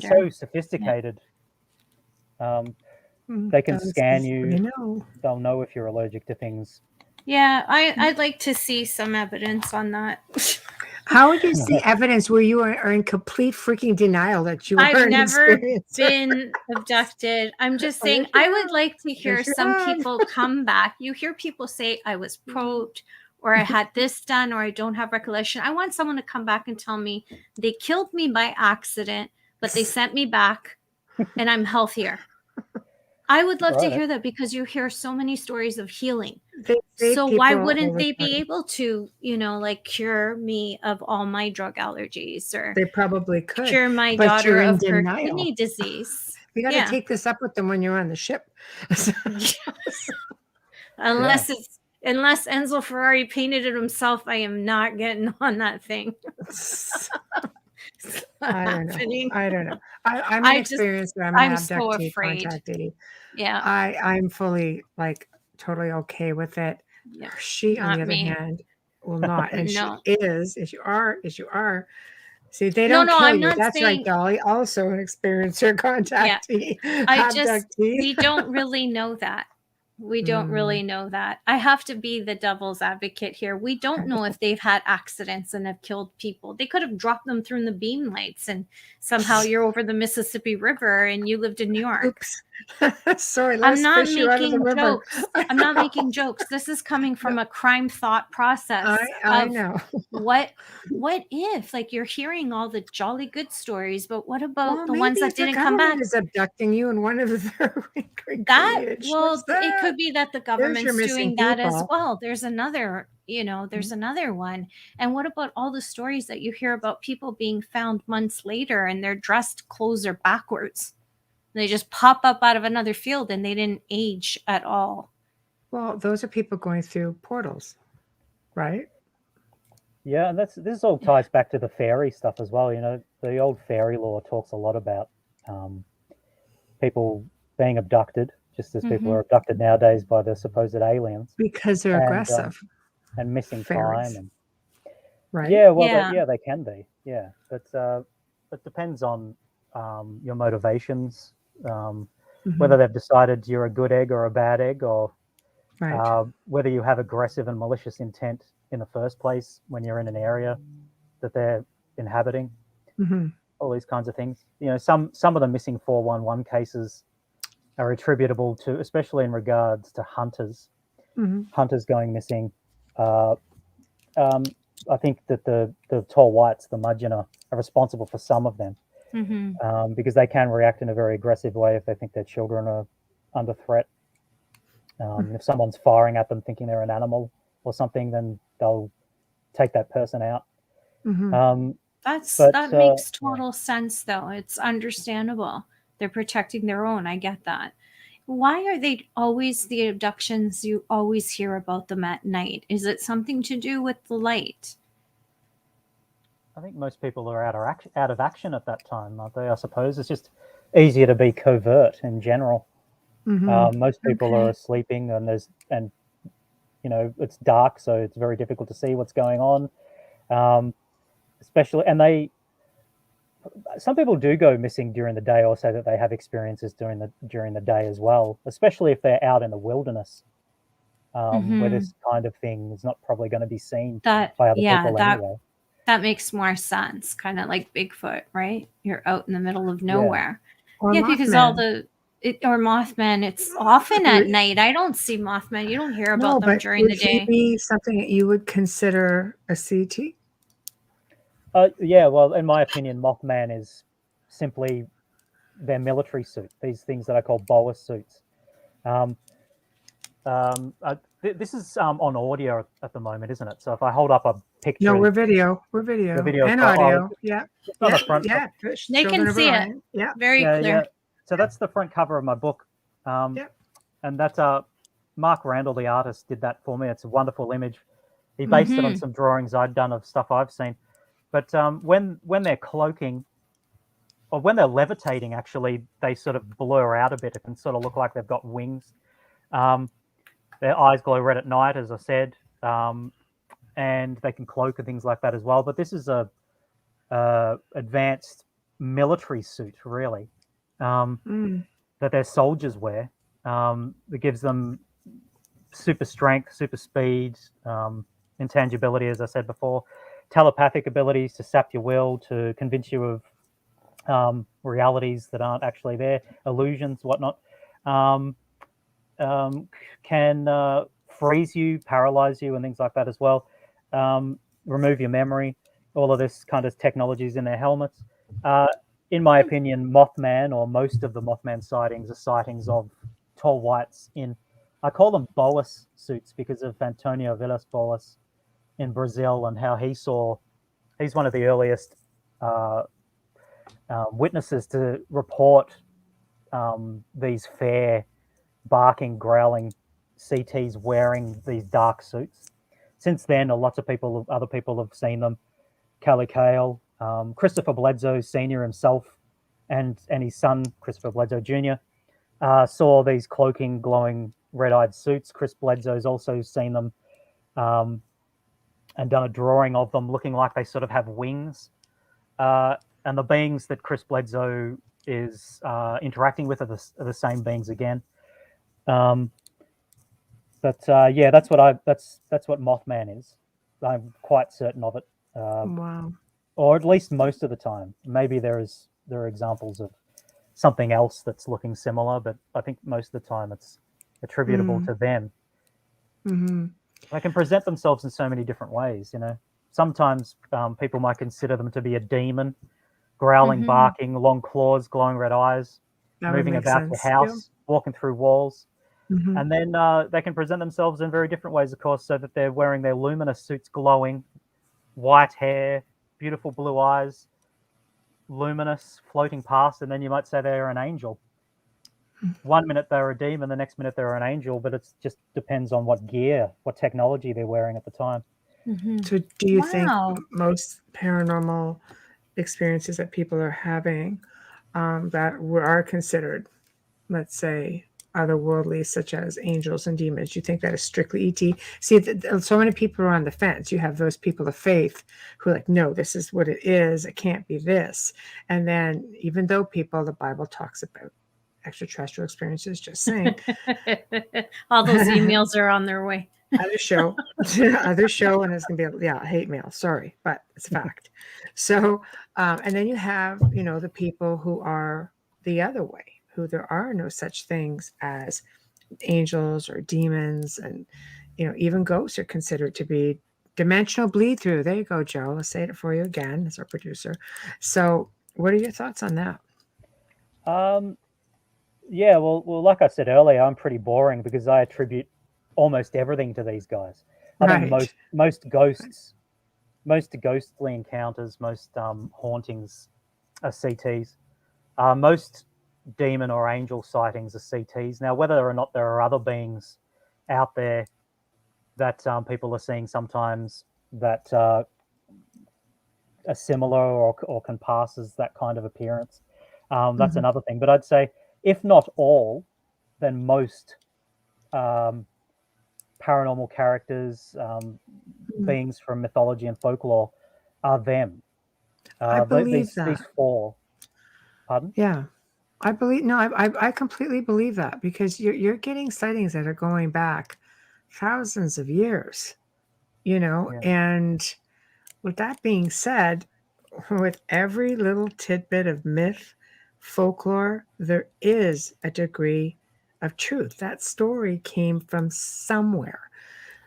so sophisticated. Yeah. They can scan you. They'll know if you're allergic to things. Yeah, I'd like to see some evidence on that. How would you see evidence where you are in complete freaking denial that you I've never been abducted? I'm just saying, I would like to hear some people come back. You hear people say, I was probed, or I had this done, or I don't have recollection. I want someone to come back and tell me they killed me by accident, but they sent me back and I'm healthier. I would love to hear that, because you hear so many stories of healing. So why wouldn't they be able to, like, cure me of all my drug allergies, or they probably could cure my daughter of her kidney disease? You got to take this up with them when you're on the ship. Unless Enzo Ferrari painted it himself, I am not getting on that thing. I don't know. I'm an experiencer. I'm so afraid. Contactee. Yeah. I'm fully, like, totally okay with it. Yeah. She, on the other hand, will not. And she is, as you are. See, they don't kill you. That's right, Dolly. Also an experiencer contactee. Yeah. We don't really know that. We don't really know that. I have to be the devil's advocate here. We don't know if they've had accidents and have killed people. They could have dropped them through the beam lights, and somehow you're over the Mississippi River and you lived in New York. Oops. Sorry, I'm not making jokes. I'm not making jokes. This is coming from a crime thought process. I know. What if, like, you're hearing all the jolly good stories, but what about the ones that didn't come back? Is abducting you in one of their it could be that the government's doing that as well. There's another, there's another one. And what about all the stories that you hear about people being found months later and their dressed clothes are backwards? They just pop up out of another field and they didn't age at all. Well, those are people going through portals, right? Yeah, and this all ties back to the fairy stuff as well. The old fairy lore talks a lot about people being abducted, just as people are abducted nowadays by the supposed aliens, because they're aggressive and missing time. And, right? Yeah, well, they can be. Yeah, but it depends on your motivations. Whether they've decided you're a good egg or a bad egg, or whether you have aggressive and malicious intent in the first place when you're in an area that they're inhabiting. Mm-hmm. All these kinds of things. Some of the missing 411 cases are attributable to, especially in regards to hunters. Mm-hmm. Hunters going missing. I think that the tall whites, the mudgeonah, are responsible for some of them, because they can react in a very aggressive way if they think their children are under threat. If someone's firing at them thinking they're an animal or something, then they'll take that person out. Mm-hmm. That makes total sense, though. It's understandable. They're protecting their own. I get that. Why are they always the abductions? You always hear about them at night. Is it something to do with the light? I think most people are out of action at that time, aren't they? I suppose it's just easier to be covert in general. Mm-hmm. Most people are sleeping, and it's dark, so it's very difficult to see what's going on. Especially, and some people do go missing during the day, or say that they have experiences during the day as well, especially if they're out in the wilderness, where this kind of thing is not probably going to be seen by other people anyway. That makes more sense. Kind of like Bigfoot, right? You're out in the middle of nowhere. Or because Mothman. or Mothman, it's often at night. I don't see Mothman. You don't hear about them during the day. Would he be something that you would consider a CT? Yeah, well, in my opinion, Mothman is simply their military suit. These things that I call boa suits. This is on audio at the moment, isn't it? So if I hold up a picture, no, we're video and audio. Yeah, on the front. Yeah, they can see it. Yeah, very clear. Yeah. So that's the front cover of my book. And that's Mark Randall, the artist, did that for me. It's a wonderful image. He based it on some drawings I'd done of stuff I've seen. But when they're cloaking, or when they're levitating, actually, they sort of blur out a bit. It can sort of look like they've got wings. Their eyes glow red at night, as I said, and they can cloak and things like that as well. But this is a advanced military suit, really, that their soldiers wear. That gives them super strength, super speed, intangibility, as I said before, telepathic abilities to sap your will, to convince you of realities that aren't actually there, illusions, whatnot. Can freeze you, paralyze you, and things like that as well. Remove your memory. All of this kind of technologies in their helmets. In my opinion, Mothman, or most of the Mothman sightings, are sightings of tall whites I call them Boas suits because of Antonio Villas Boas in Brazil, and how he's one of the earliest witnesses to report these fair, barking, growling CTs wearing these dark suits. Since then, other people have seen them. Kelly Cale, Christopher Bledsoe Sr. himself, and his son, Christopher Bledsoe Jr., saw these cloaking, glowing, red-eyed suits. Chris Bledsoe's also seen them and done a drawing of them looking like they sort of have wings. And the beings that Chris Bledsoe is interacting with are the same beings again. That's what Mothman is. I'm quite certain of it. Wow. Or at least most of the time. Maybe there are examples of something else that's looking similar, but I think most of the time it's attributable to them. Mm-hmm. They can present themselves in so many different ways. Sometimes people might consider them to be a demon, growling, barking, long claws, glowing red eyes, moving about the house, walking through walls. Mm-hmm. And then they can present themselves in very different ways, of course, so that they're wearing their luminous suits, glowing, white hair, beautiful blue eyes, luminous, floating past, and then you might say they're an angel. 1 minute they're a demon, the next minute they're an angel, but it just depends on what gear, what technology they're wearing at the time. Mm-hmm. So do you think most paranormal experiences that people are having that are considered, let's say, otherworldly, such as angels and demons, you think that is strictly ET? See, so many people are on the fence. You have those people of faith who are like, no, this is what it is. It can't be this. And then even though the Bible talks about extraterrestrial experiences, just saying. All those emails are on their way. Other show, other show, and it's gonna be hate mail. Sorry, but it's a fact. So, and then you have the people who are the other way, who there are no such things as angels or demons, and even ghosts are considered to be dimensional bleed through. There you go, Joe. Let's say it for you again as our producer. So, what are your thoughts on that? Yeah, well, like I said earlier, I'm pretty boring because I attribute almost everything to these guys. I think Right. most ghosts, most ghostly encounters, most hauntings are CTs. Most demon or angel sightings are CTs. Now, whether or not there are other beings out there that people are seeing sometimes that are similar or can pass as that kind of appearance, that's Mhm. another thing. But I'd say, if not all, then most um, paranormal characters, Mm. beings from mythology and folklore, are them. I believe These that. four. Pardon? Yeah. I believe no, I completely believe that because you're getting sightings that are going back thousands of years, Yeah. and with that being said, with every little tidbit of myth, folklore, there is a degree of truth. That story came from somewhere.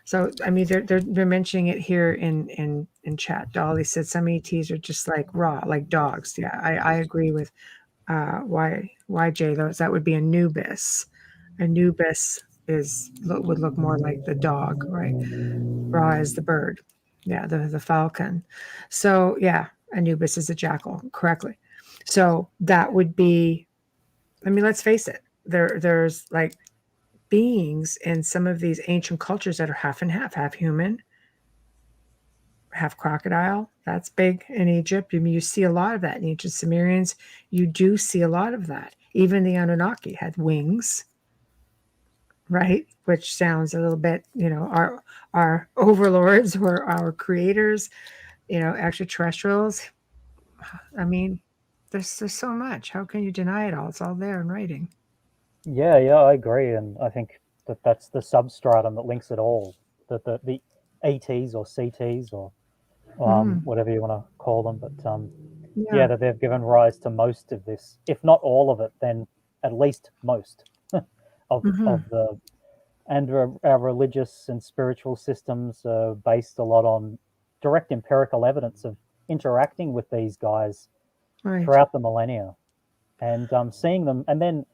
So I mean, they're mentioning it here in chat. Dolly said some ETs are just like raw, like dogs. Yeah, I agree with YJ. Those that would be Anubis. Anubis would look more like the dog, right? Ra is the bird. Yeah, the falcon. So yeah, Anubis is a jackal, correctly. So that would be. I mean, let's face it. There's like beings in some of these ancient cultures that are half and half human, half crocodile. That's big in Egypt. I mean, you see a lot of that in ancient Sumerians. You do see a lot of that. Even the Anunnaki had wings, right? Which sounds a little bit, our overlords or our creators, extraterrestrials. I mean, there's so much. How can you deny it all? It's all there in writing. Yeah, I agree, and I think that that's the substratum that links it all. That the ETs or CTs or Hmm. whatever you want to call them, but yeah, Yeah. that they've given rise to most of this, if not all of it, then at least most Hmm. of the. And our religious and spiritual systems are based a lot on direct empirical evidence of interacting with these guys Right. throughout the millennia, and seeing them, and then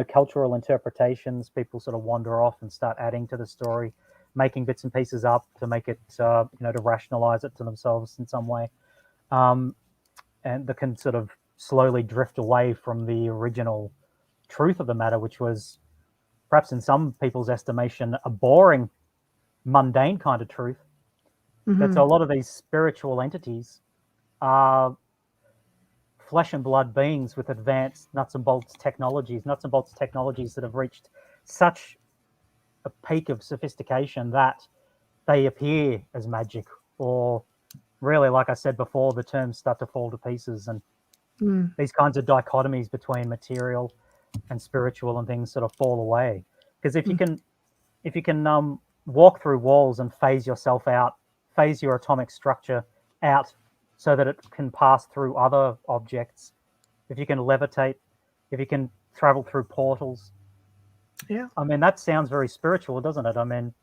cultural interpretations. People sort of wander off and start adding to the story, making bits and pieces up to make it to rationalize it to themselves in some way, um, and that can sort of slowly drift away from the original truth of the matter, which was perhaps in some people's estimation a boring, mundane kind of truth. That Hmm. a lot of these spiritual entities are flesh and blood beings with advanced nuts and bolts technologies that have reached such a peak of sophistication that they appear as magic, or really, like I said before, the terms start to fall to pieces, and Mm. these kinds of dichotomies between material and spiritual and things sort of fall away. Because if you can walk through walls and phase yourself out, phase your atomic structure out so that it can pass through other objects, if you can levitate, if you can travel through portals, Yeah, I mean, that sounds very spiritual, doesn't it? I mean,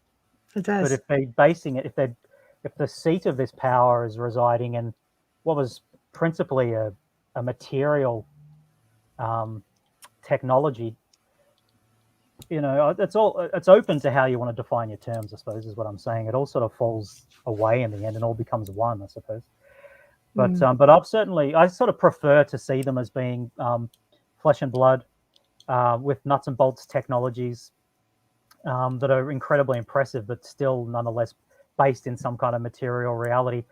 it but does. if they're basing it, if the seat of this power is residing in what was principally a material um, technology, it's open to how you want to define your terms. I suppose is what I'm saying. It all sort of falls away in the end, and all becomes one. I suppose. Mm. But I sort of prefer to see them as being flesh and blood with nuts and bolts technologies that are incredibly impressive, but still nonetheless based in some kind of material reality.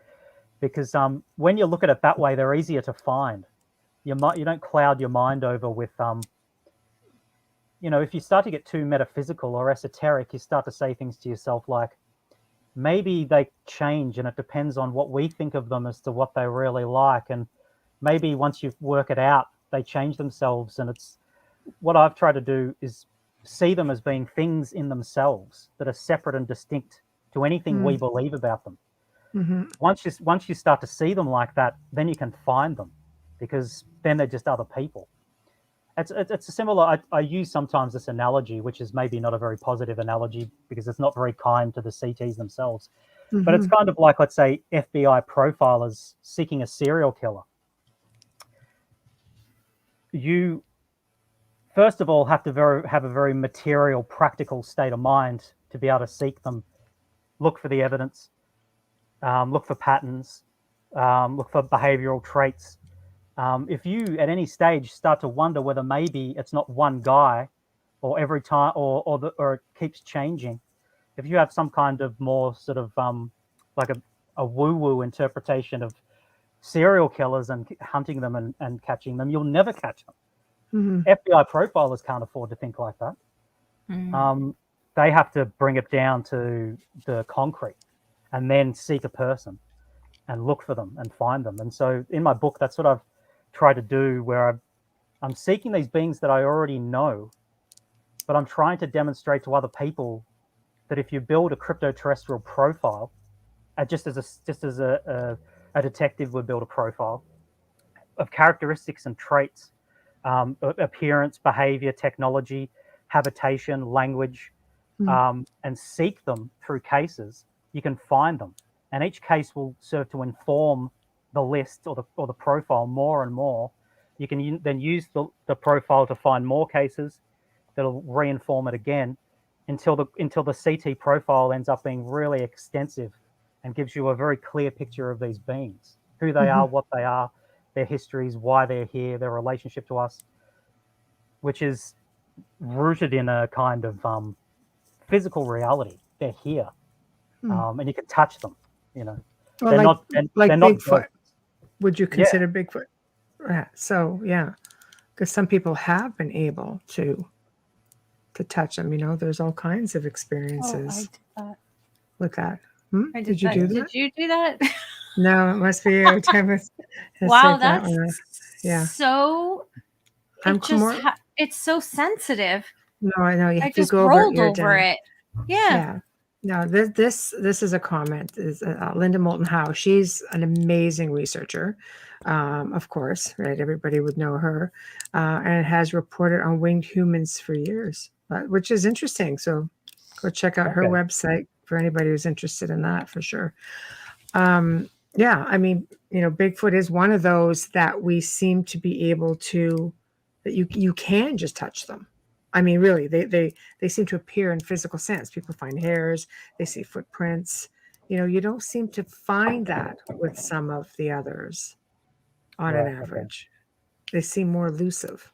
Because when you look at it that way, they're easier to find. You don't cloud your mind over with if you start to get too metaphysical or esoteric, you start to say things to yourself like, maybe they change and it depends on what we think of them as to what they really like. And maybe once you work it out, they change themselves. And it's what I've tried to do is see them as being things in themselves that are separate and distinct to anything we believe about them. Mm-hmm. Once you start to see them like that, then you can find them, because then they're just other people. It's a similar. I use sometimes this analogy, which is maybe not a very positive analogy because it's not very kind to the CTs themselves. But it's kind of like, let's say, FBI profilers seeking a serial killer. You, first of all, have to have a very material, practical state of mind to be able to seek them, look for the evidence, look for patterns, look for behavioral traits. If you, at any stage, start to wonder whether maybe it's not one guy, or every time, or it keeps changing, if you have some kind of more sort of like a woo-woo interpretation of serial killers and hunting them and catching them, you'll never catch them. FBI profilers can't afford to think like that. They have to bring it down to the concrete and then seek a person and look for them and find them. And so in my book, that's what I've tried to do, where I'm seeking these beings that I already know, but I'm trying to demonstrate to other people that if you build a crypto-terrestrial profile, just as a detective would build a profile of characteristics and traits, appearance, behavior, technology, habitation, language, and seek them through cases, you can find them. And each case will serve to inform the list or the profile more and more. You can then use the profile to find more cases that'll reinform it again until the CT profile ends up being really extensive and gives you a very clear picture of these beings, who they are, what they are, their histories, why they're here, their relationship to us, which is rooted in a kind of physical reality. They're here, and you can touch them. You know, Well, they're like they're not Bigfoot. ghosts. Would you consider Bigfoot? So yeah, because some people have been able to touch them. You know, there's all kinds of experiences with that. Did you do that? Did you do that? No, it must be you. Wow, that's so. It's so sensitive. No, I know. I just rolled over it. Yeah. No, this is a comment. Is Linda Moulton Howe? She's an amazing researcher, of course, right? Everybody would know her, and has reported on winged humans for years, which is interesting. So go check out her website for anybody who's interested in that, for sure. Yeah, I mean, you know, Bigfoot is one of those that we seem to be able to, that you can just touch them. I mean, really, they seem to appear in physical sense. People find hairs, they see footprints. You know, you don't seem to find that with some of the others on an average. They seem more elusive.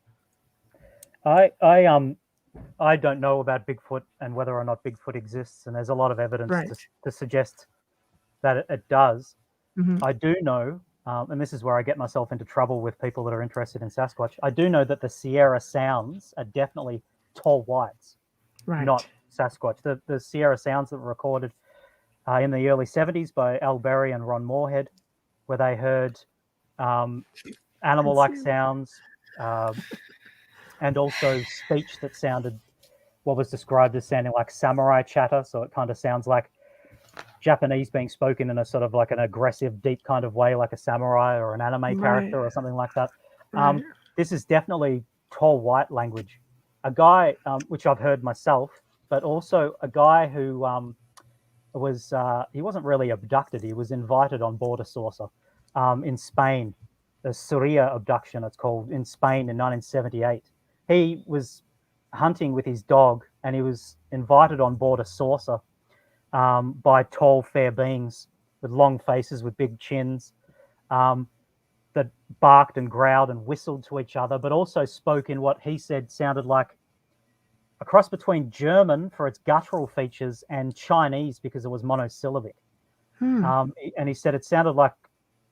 I don't know about Bigfoot and whether or not Bigfoot exists, and there's a lot of evidence to suggest that it does. I do know, and this is where I get myself into trouble with people that are interested in Sasquatch. I do know that the Sierra Sounds are definitely tall whites, not Sasquatch. The Sierra Sounds that were recorded in the early 70s by Al Berry and Ron Moorhead, where they heard animal-like sounds and also speech that sounded, what was described as sounding like samurai chatter. So it kind of sounds like Japanese being spoken in a sort of like an aggressive, deep kind of way, like a samurai or an anime character or something like that. This is definitely tall white language. A guy, which I've heard myself, but also a guy who he wasn't really abducted. He was invited on board a saucer in Spain, the Surya abduction, it's called, in Spain in 1978. He was hunting with his dog and he was invited on board a saucer by tall, fair beings with long faces, with big chins, that barked and growled and whistled to each other, but also spoke in what he said sounded like a cross between German for its guttural features and Chinese because it was monosyllabic. And he said it sounded like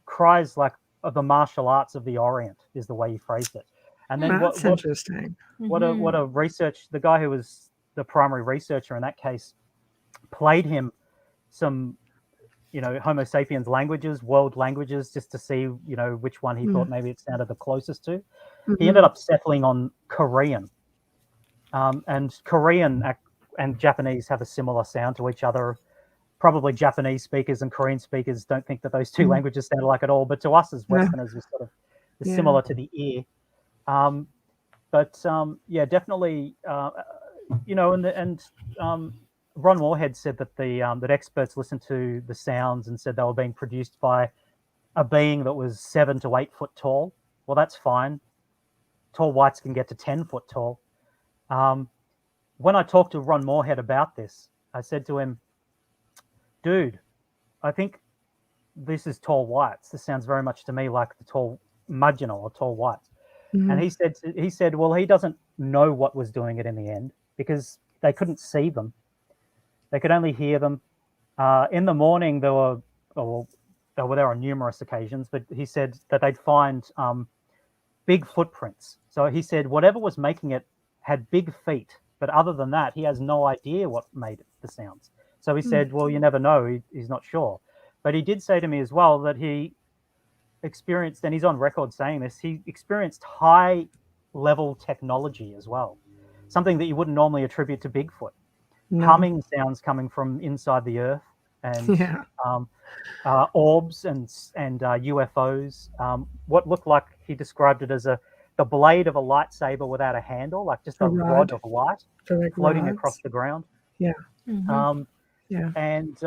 cries like of the martial arts of the Orient, is the way he phrased it. And then that's interesting. What a research, the guy who was the primary researcher in that case played him some, you know, Homo sapiens languages, world languages, just to see, you know, which one he thought maybe it sounded the closest to. He ended up settling on Korean. And Korean and Japanese have a similar sound to each other. Probably Japanese speakers and Korean speakers don't think that those two languages sound alike at all, but to us as Westerners, we're sort of similar to the ear. Yeah, definitely, Ron Moorhead said that that experts listened to the sounds and said they were being produced by a being that was 7 to 8 foot tall. Well, that's fine. Tall whites can get to 10 foot tall. When I talked to Ron Moorhead about this, I said to him, dude, I think this is tall whites. This sounds very much to me like the tall marginal or tall whites. And he said, well, he doesn't know what was doing it in the end because they couldn't see them. They could only hear them. In the morning, they were there on numerous occasions, but he said that they'd find big footprints. So he said whatever was making it had big feet, but other than that, he has no idea what made the sounds. So he said, well, you never know. He's not sure. But he did say to me as well that he experienced, and he's on record saying this, he experienced high-level technology as well, something that you wouldn't normally attribute to Bigfoot. No. Humming sounds coming from inside the earth, and orbs and UFOs. What looked like, he described it as the blade of a lightsaber without a handle, like just a rod of light floating across the ground. Yeah. And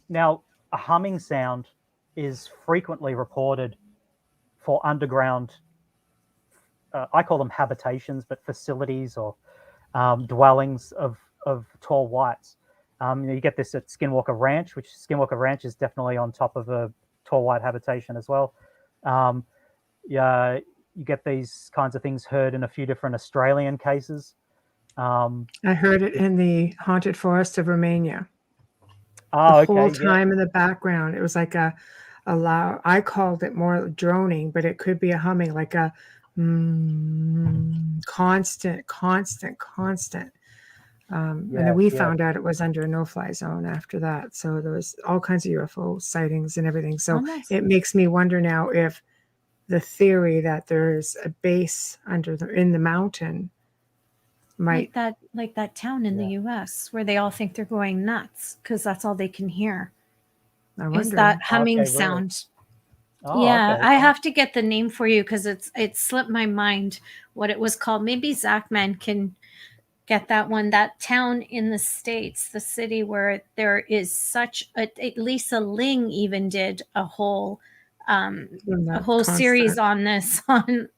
now a humming sound is frequently reported for underground, I call them habitations, but facilities or dwellings of tall whites. You get this at Skinwalker Ranch, which Skinwalker Ranch is definitely on top of a tall white habitation as well. You get these kinds of things heard in a few different Australian cases. I heard it in the haunted forest of Romania. Oh, the whole time in the background, it was like a loud. I called it more droning, but it could be a humming, like a constant. And then we found out it was under a no-fly zone after that. So there was all kinds of UFO sightings and everything. So it makes me wonder now if the theory that there's a base in the mountain might like that town in the U.S. where they all think they're going nuts because that's all they can hear. Is that humming sound? Really? I have to get the name for you because it slipped my mind what it was called. Maybe Zachman can get that one. That town in the States, the city where there is such at least a Ling even did a whole series on this on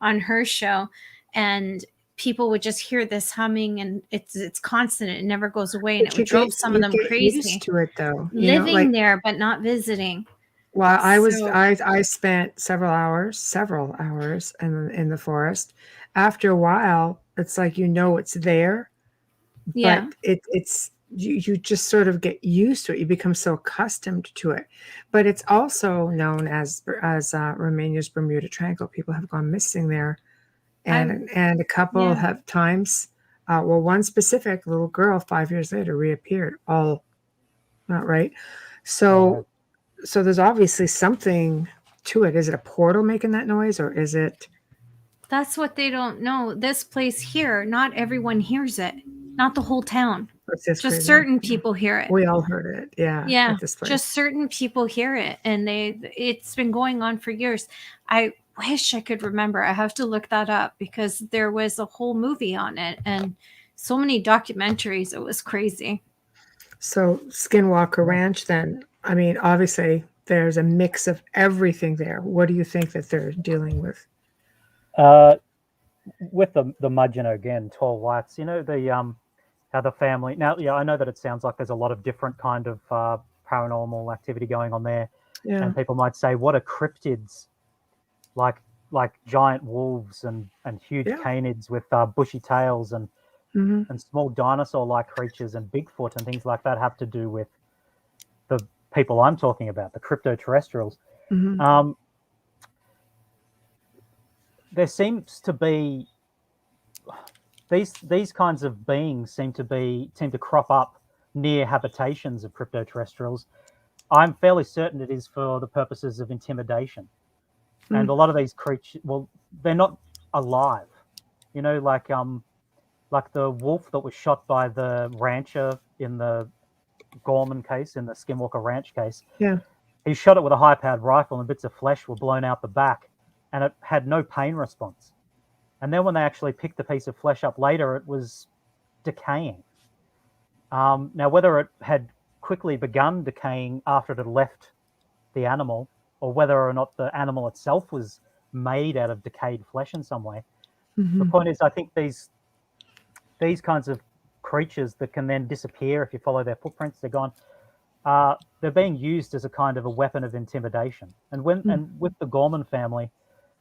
her show, and people would just hear this humming, and it's constant. It never goes away, and it drove some of them crazy. Used to it though, living there but not visiting. Well, I spent several hours in the forest. After a while, it's like it's there, but it's you just sort of get used to it. You become so accustomed to it. But it's also known as Romania's Bermuda Triangle. People have gone missing there. And a couple have times, one specific little girl 5 years later reappeared. All not right. So there's obviously something to it. Is it a portal making that noise, or is it? That's what they don't know. This place here, not everyone hears it. Not the whole town. Just certain people hear it. We all heard it. Yeah. At this place. Just certain people hear it, and it's been going on for years. I wish I could remember. I have to look that up because there was a whole movie on it and so many documentaries. It was crazy. So Skinwalker Ranch, then, I mean, obviously there's a mix of everything there. What do you think that they're dealing with? With the Mudgeon again, tall whites, how the family now. Yeah, I know that it sounds like there's a lot of different kind of paranormal activity going on there, and people might say, "What are cryptids?" Like giant wolves and huge canids with bushy tails and small dinosaur-like creatures and Bigfoot and things like that have to do with the people I'm talking about, the crypto-terrestrials. There seems to be these kinds of beings seem to crop up near habitations of crypto-terrestrials. I'm fairly certain it is for the purposes of intimidation. And a lot of these creatures, well, they're not alive. like the wolf that was shot by the rancher in the Gorman case, in the Skinwalker Ranch case. Yeah. He shot it with a high-powered rifle, and bits of flesh were blown out the back, and it had no pain response. And then when they actually picked the piece of flesh up later, it was decaying. Now, whether it had quickly begun decaying after it had left the animal, or whether or not the animal itself was made out of decayed flesh in some way, the point is, I think these kinds of creatures that can then disappear if you follow their footprints, they're gone. They're being used as a kind of a weapon of intimidation. And with the Gorman family,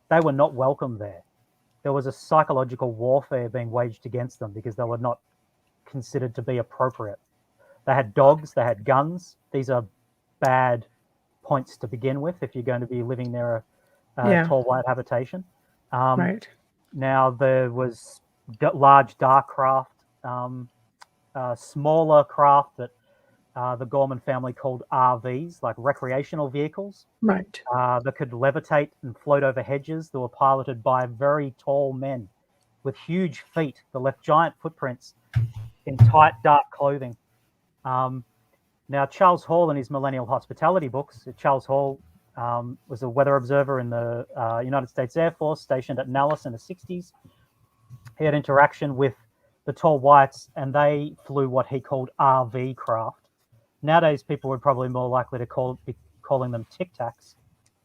they were not welcome there. There was a psychological warfare being waged against them because they were not considered to be appropriate. They had dogs, they had guns. These are bad points to begin with if you're going to be living near a tall white habitation. Right. Now, there was large dark craft, smaller craft that the Gorman family called RVs, like recreational vehicles, Right. that could levitate and float over hedges, that were piloted by very tall men with huge feet that left giant footprints in tight, dark clothing. Now, Charles Hall, in his Millennial Hospitality books, Charles Hall was a weather observer in the United States Air Force, stationed at Nellis in the 60s. He had interaction with the tall whites, and they flew what he called RV craft. Nowadays, people would probably more likely to be calling them Tic Tacs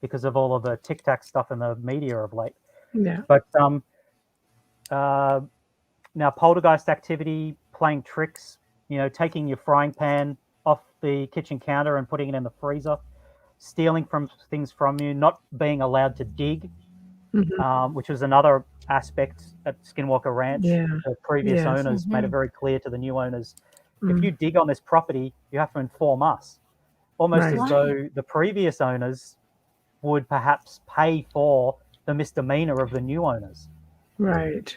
because of all of the Tic Tac stuff in the media of late. Yeah. But now, poltergeist activity, playing tricks, taking your frying pan off the kitchen counter and putting it in the freezer, stealing things from you, not being allowed to dig, which was another aspect at Skinwalker Ranch. Yeah. The previous owners made it very clear to the new owners, if you dig on this property, you have to inform us. Almost as though the previous owners would perhaps pay for the misdemeanor of the new owners. Right.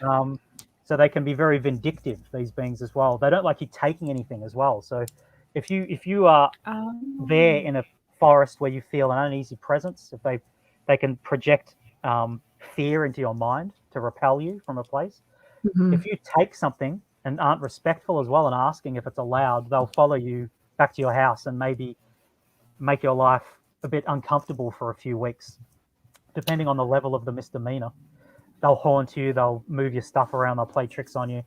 So they can be very vindictive, these beings as well. They don't like you taking anything as well. So if you are there in a forest where you feel an uneasy presence, if they can project fear into your mind to repel you from a place. If you take something and aren't respectful as well and asking if it's allowed, they'll follow you back to your house and maybe make your life a bit uncomfortable for a few weeks, depending on the level of the misdemeanor. They'll haunt you, they'll move your stuff around, they'll play tricks on you.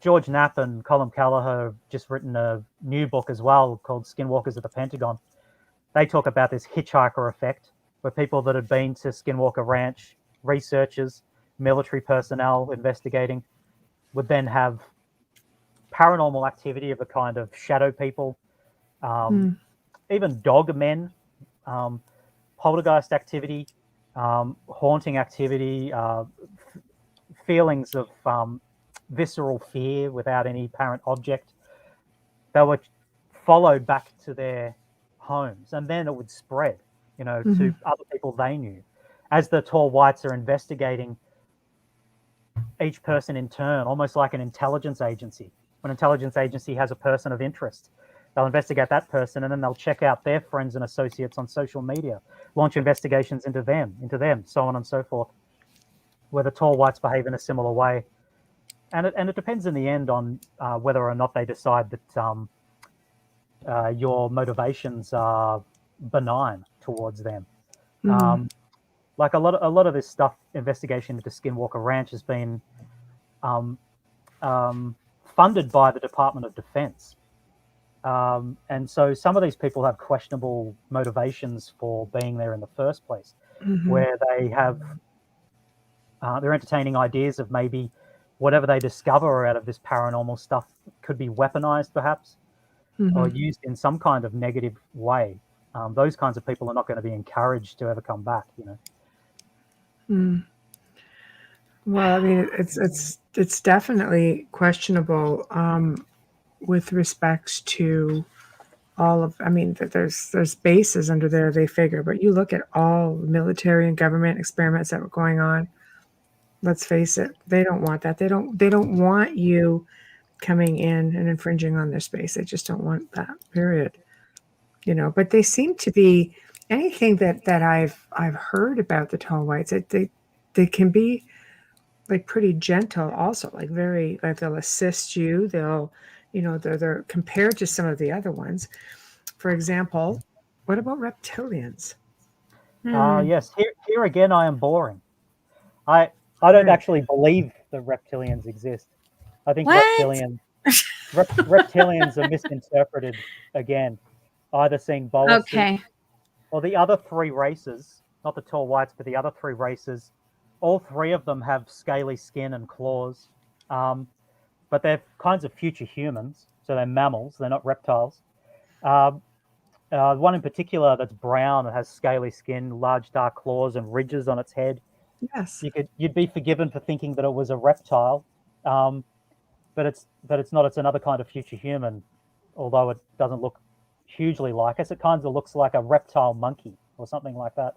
George Knapp and Colin Kelleher have just written a new book as well called Skinwalkers at the Pentagon. They talk about this hitchhiker effect, where people that had been to Skinwalker Ranch, researchers, military personnel investigating, would then have paranormal activity of a kind of shadow people, even dog men, poltergeist activity, haunting activity, feelings of visceral fear without any apparent object. They were followed back to their homes, and then it would spread, to other people they knew. As the tall whites are investigating each person in turn, almost like an intelligence agency. When an intelligence agency has a person of interest, they'll investigate that person, and then they'll check out their friends and associates on social media, launch investigations into them, so on and so forth, where the tall whites behave in a similar way. And it depends in the end on whether or not they decide that your motivations are benign towards them. Like a lot of this stuff, investigation into Skinwalker Ranch has been funded by the Department of Defense. And so some of these people have questionable motivations for being there in the first place, where they have, they're entertaining ideas of maybe whatever they discover out of this paranormal stuff could be weaponized perhaps, or used in some kind of negative way. Those kinds of people are not going to be encouraged to ever come back, Well, I mean, it's definitely questionable with respects to all of. I mean, that there's bases under there they figure, but you look at all military and government experiments that were going on. Let's face it, they don't want that. They don't want you coming in and infringing on their space. They just don't want that. Period. But they seem to be anything that I've heard about the tall whites. they can be like pretty gentle also, like very, like they'll assist you. They'll, they're compared to some of the other ones. For example, what about reptilians? Yes, here again, I am boring. I don't Right. actually believe that reptilians exist. I think What? reptilians are misinterpreted again, either seeing boa suits Okay. or the other three races, not the tall whites, but the other three races. All three of them have scaly skin and claws, but they're kinds of future humans, so they're mammals. They're not reptiles. One in particular that's brown and has scaly skin, large dark claws, and ridges on its head. Yes. You'd be forgiven for thinking that it was a reptile, but it's not. It's another kind of future human, although it doesn't look hugely like us. It kind of looks like a reptile monkey or something like that.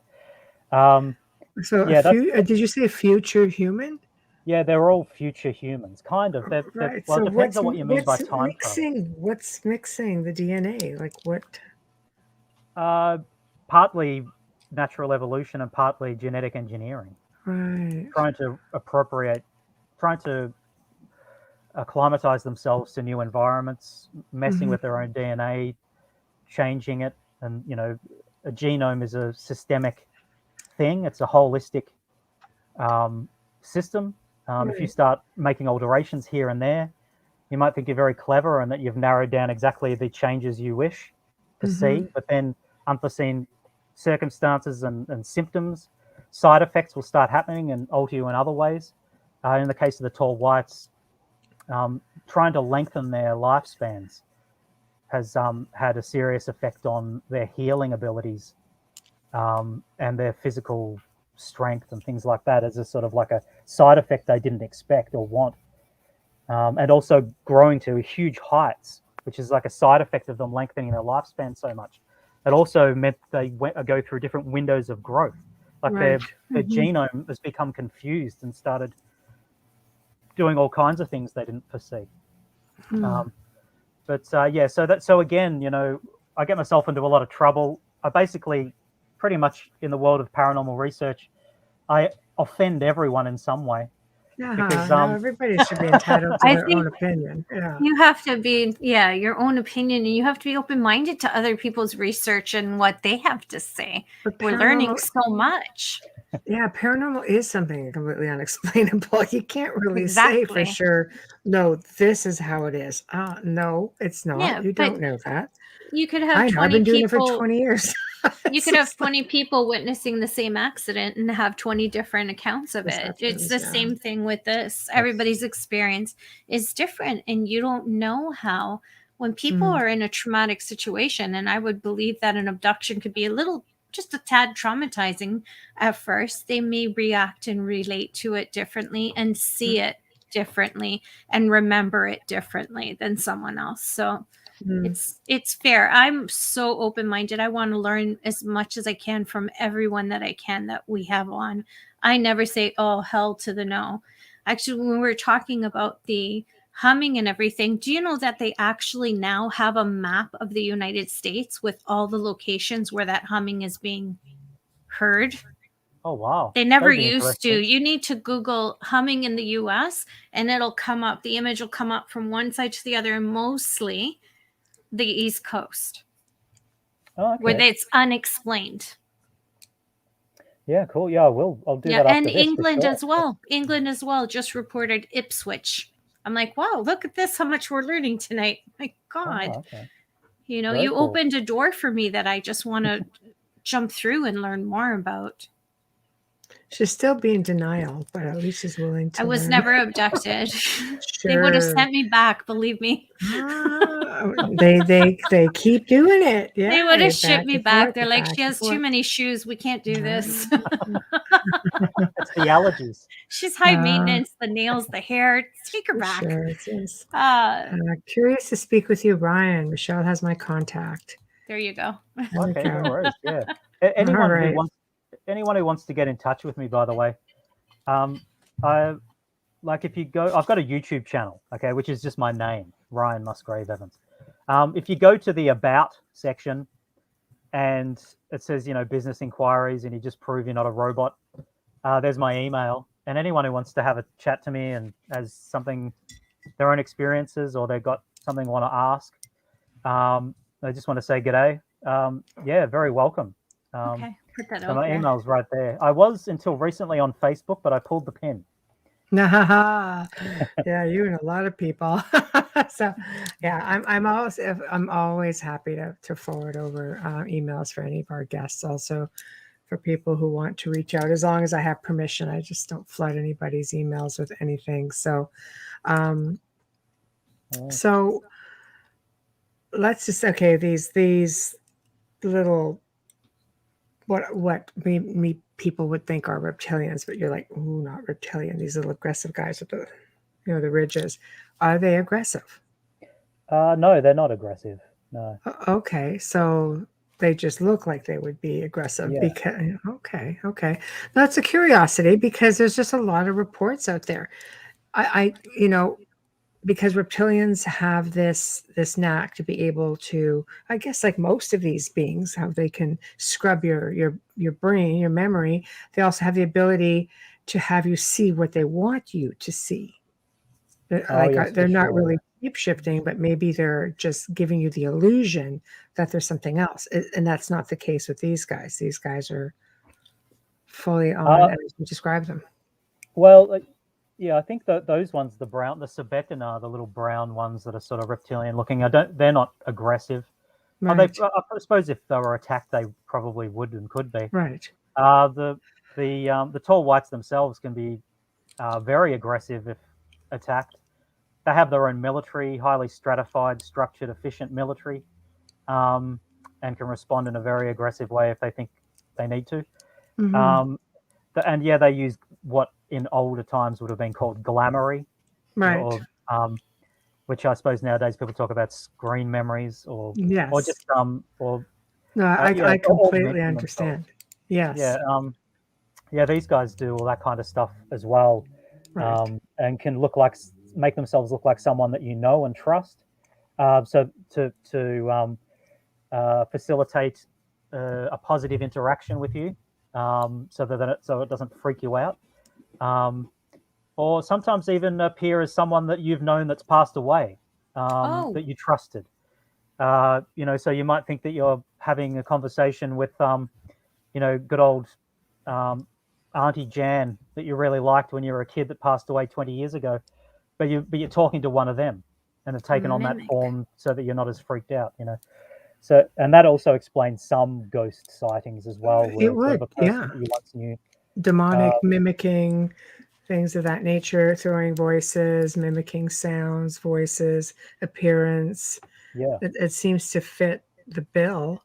So Yeah, did you say a future human? yeah, they're all future humans, kind of. Right. Well, So it depends on what you mean by time travel. What's mixing the DNA? Like what? Partly natural evolution and partly genetic engineering, Right. trying to acclimatize themselves to new environments, messing with their own DNA, changing it. And, a genome is a systemic thing. It's a holistic system. If you Right. start making alterations here and there, you might think you're very clever and that you've narrowed down exactly the changes you wish to see, but then unforeseen circumstances and symptoms, side effects will start happening and alter you in other ways. In the case of the tall whites, trying to lengthen their lifespans has had a serious effect on their healing abilities and their physical strength and things like that, as a sort of like a side effect they didn't expect or want. And also growing to huge heights, which is like a side effect of them lengthening their lifespan so much. It also meant they go through different windows of growth. Like Right. their genome has become confused and started doing all kinds of things they didn't foresee. So again, I get myself into a lot of trouble. I basically, pretty much in the world of paranormal research, I offend everyone in some way. Yeah. Because No, everybody should be entitled to I their think own opinion. Yeah. you have to be, your own opinion, and you have to be open-minded to other people's research and what they have to say. But We're learning paranormal, so much. yeah, paranormal is something completely unexplainable. You can't really say for Exactly. sure, no, this is how it is. No, it's not. Yeah, You but don't know that. you could I have know. I've 20 been doing it for people 20 years. you could have 20 people witnessing the same accident and have 20 different accounts of it. It's Perceptions, the yeah. same thing with this. Everybody's experience is different, and you don't know how. When people are in a traumatic situation, and I would believe that an abduction could be just a tad traumatizing at first, they may react and relate to it differently and see it differently and remember it differently than someone else. So it's fair. I'm so open-minded. I want to learn as much as I can from everyone that I can that we have on. I never say, oh, hell to the no. Actually, when we were talking about the humming and everything, do you know that they actually now have a map of the United States with all the locations where that humming is being heard? Oh, wow. They never That'd be used to. interesting. You need to Google humming in the US and it'll come up. The image will come up from one side to the other, and mostly the East Coast, Oh, okay. where it's unexplained. Yeah, cool. Yeah, I will. I'll do Yeah, that after and this. England For sure. as well. England as well just reported Ipswich. I'm like, wow, look at this, how much we're learning tonight. My God. Oh, okay. You Very cool. opened a door for me that I just want to jump through and learn more about. She's still being denial, but at least she's willing to I was learn. never abducted. They would have sent me back, believe me. They keep doing it. Yeah, They would have back shipped me and back. forth, They're like, back she and has too forth. many shoes. We can't do this. It's the allergies. She's high maintenance, the nails, the hair. Take her For back. sure, it is. Curious to speak with you, Ryan. Michelle has my contact. There you go. There we Okay, no go. worries. Yeah. Anyone right. who wants to get in touch with me, by the way, if you go, I've got a YouTube channel, okay, which is just my name, Ryan Musgrave-Evans. If you go to the About section and it says, business inquiries, and you just prove you're not a robot, there's my email. And anyone who wants to have a chat to me and has something, their own experiences, or they've got something they want to ask, they just want to say g'day. Yeah, very welcome. Okay, put that So out my there. email's right there. I was until recently on Facebook, but I pulled the pin. Yeah, you and a lot of people. So, yeah, I'm always happy to forward over emails for any of our guests. Also, for people who want to reach out, as long as I have permission. I just don't flood anybody's emails with anything. So, so let's just these little what me people would think are reptilians, but you're like, ooh, not reptilian. These little aggressive guys with the ridges. Are they aggressive? No, they're not aggressive. No. Okay, so they just look like they would be aggressive. Yeah. Because okay, that's a curiosity because there's just a lot of reports out there. I because reptilians have this knack to be able to, I guess, like most of these beings, how they can scrub your brain, your memory. They also have the ability to have you see what they want you to see. Yes, They're for not sure. really shape shifting, but maybe they're just giving you the illusion that there's something else, and that's not the case with these guys. These guys are fully on as you describe them. Well, yeah, I think that those ones, the Sabetina, the little brown ones that are sort of reptilian looking, they're not aggressive. Right. I suppose if they were attacked, they probably would and could be. Right. The tall whites themselves can be very aggressive if attacked. They have their own military, highly stratified, structured, efficient military, and can respond in a very aggressive way if they think they need to. Mm-hmm. And yeah, they use what in older times would have been called glamoury, Right. or which I suppose nowadays people talk about screen memories or Yes. just or No, I completely augmenting understand. themselves. Yes. Yeah, these guys do all that kind of stuff as well, Right. and can make themselves look like someone that you know and trust. So to facilitate a positive interaction with you, so it doesn't freak you out, or sometimes even appear as someone that you've known that's passed away, that you trusted. So you might think that you're having a conversation with, good old Auntie Jan that you really liked when you were a kid that passed away 20 years ago, but you're talking to one of them, and have taken on that form so that you're not as freaked out. So, and that also explains some ghost sightings as well. Where It would, the person yeah. that you once knew, Demonic, mimicking, things of that nature, throwing voices, mimicking sounds, voices, appearance. Yeah, It seems to fit the bill.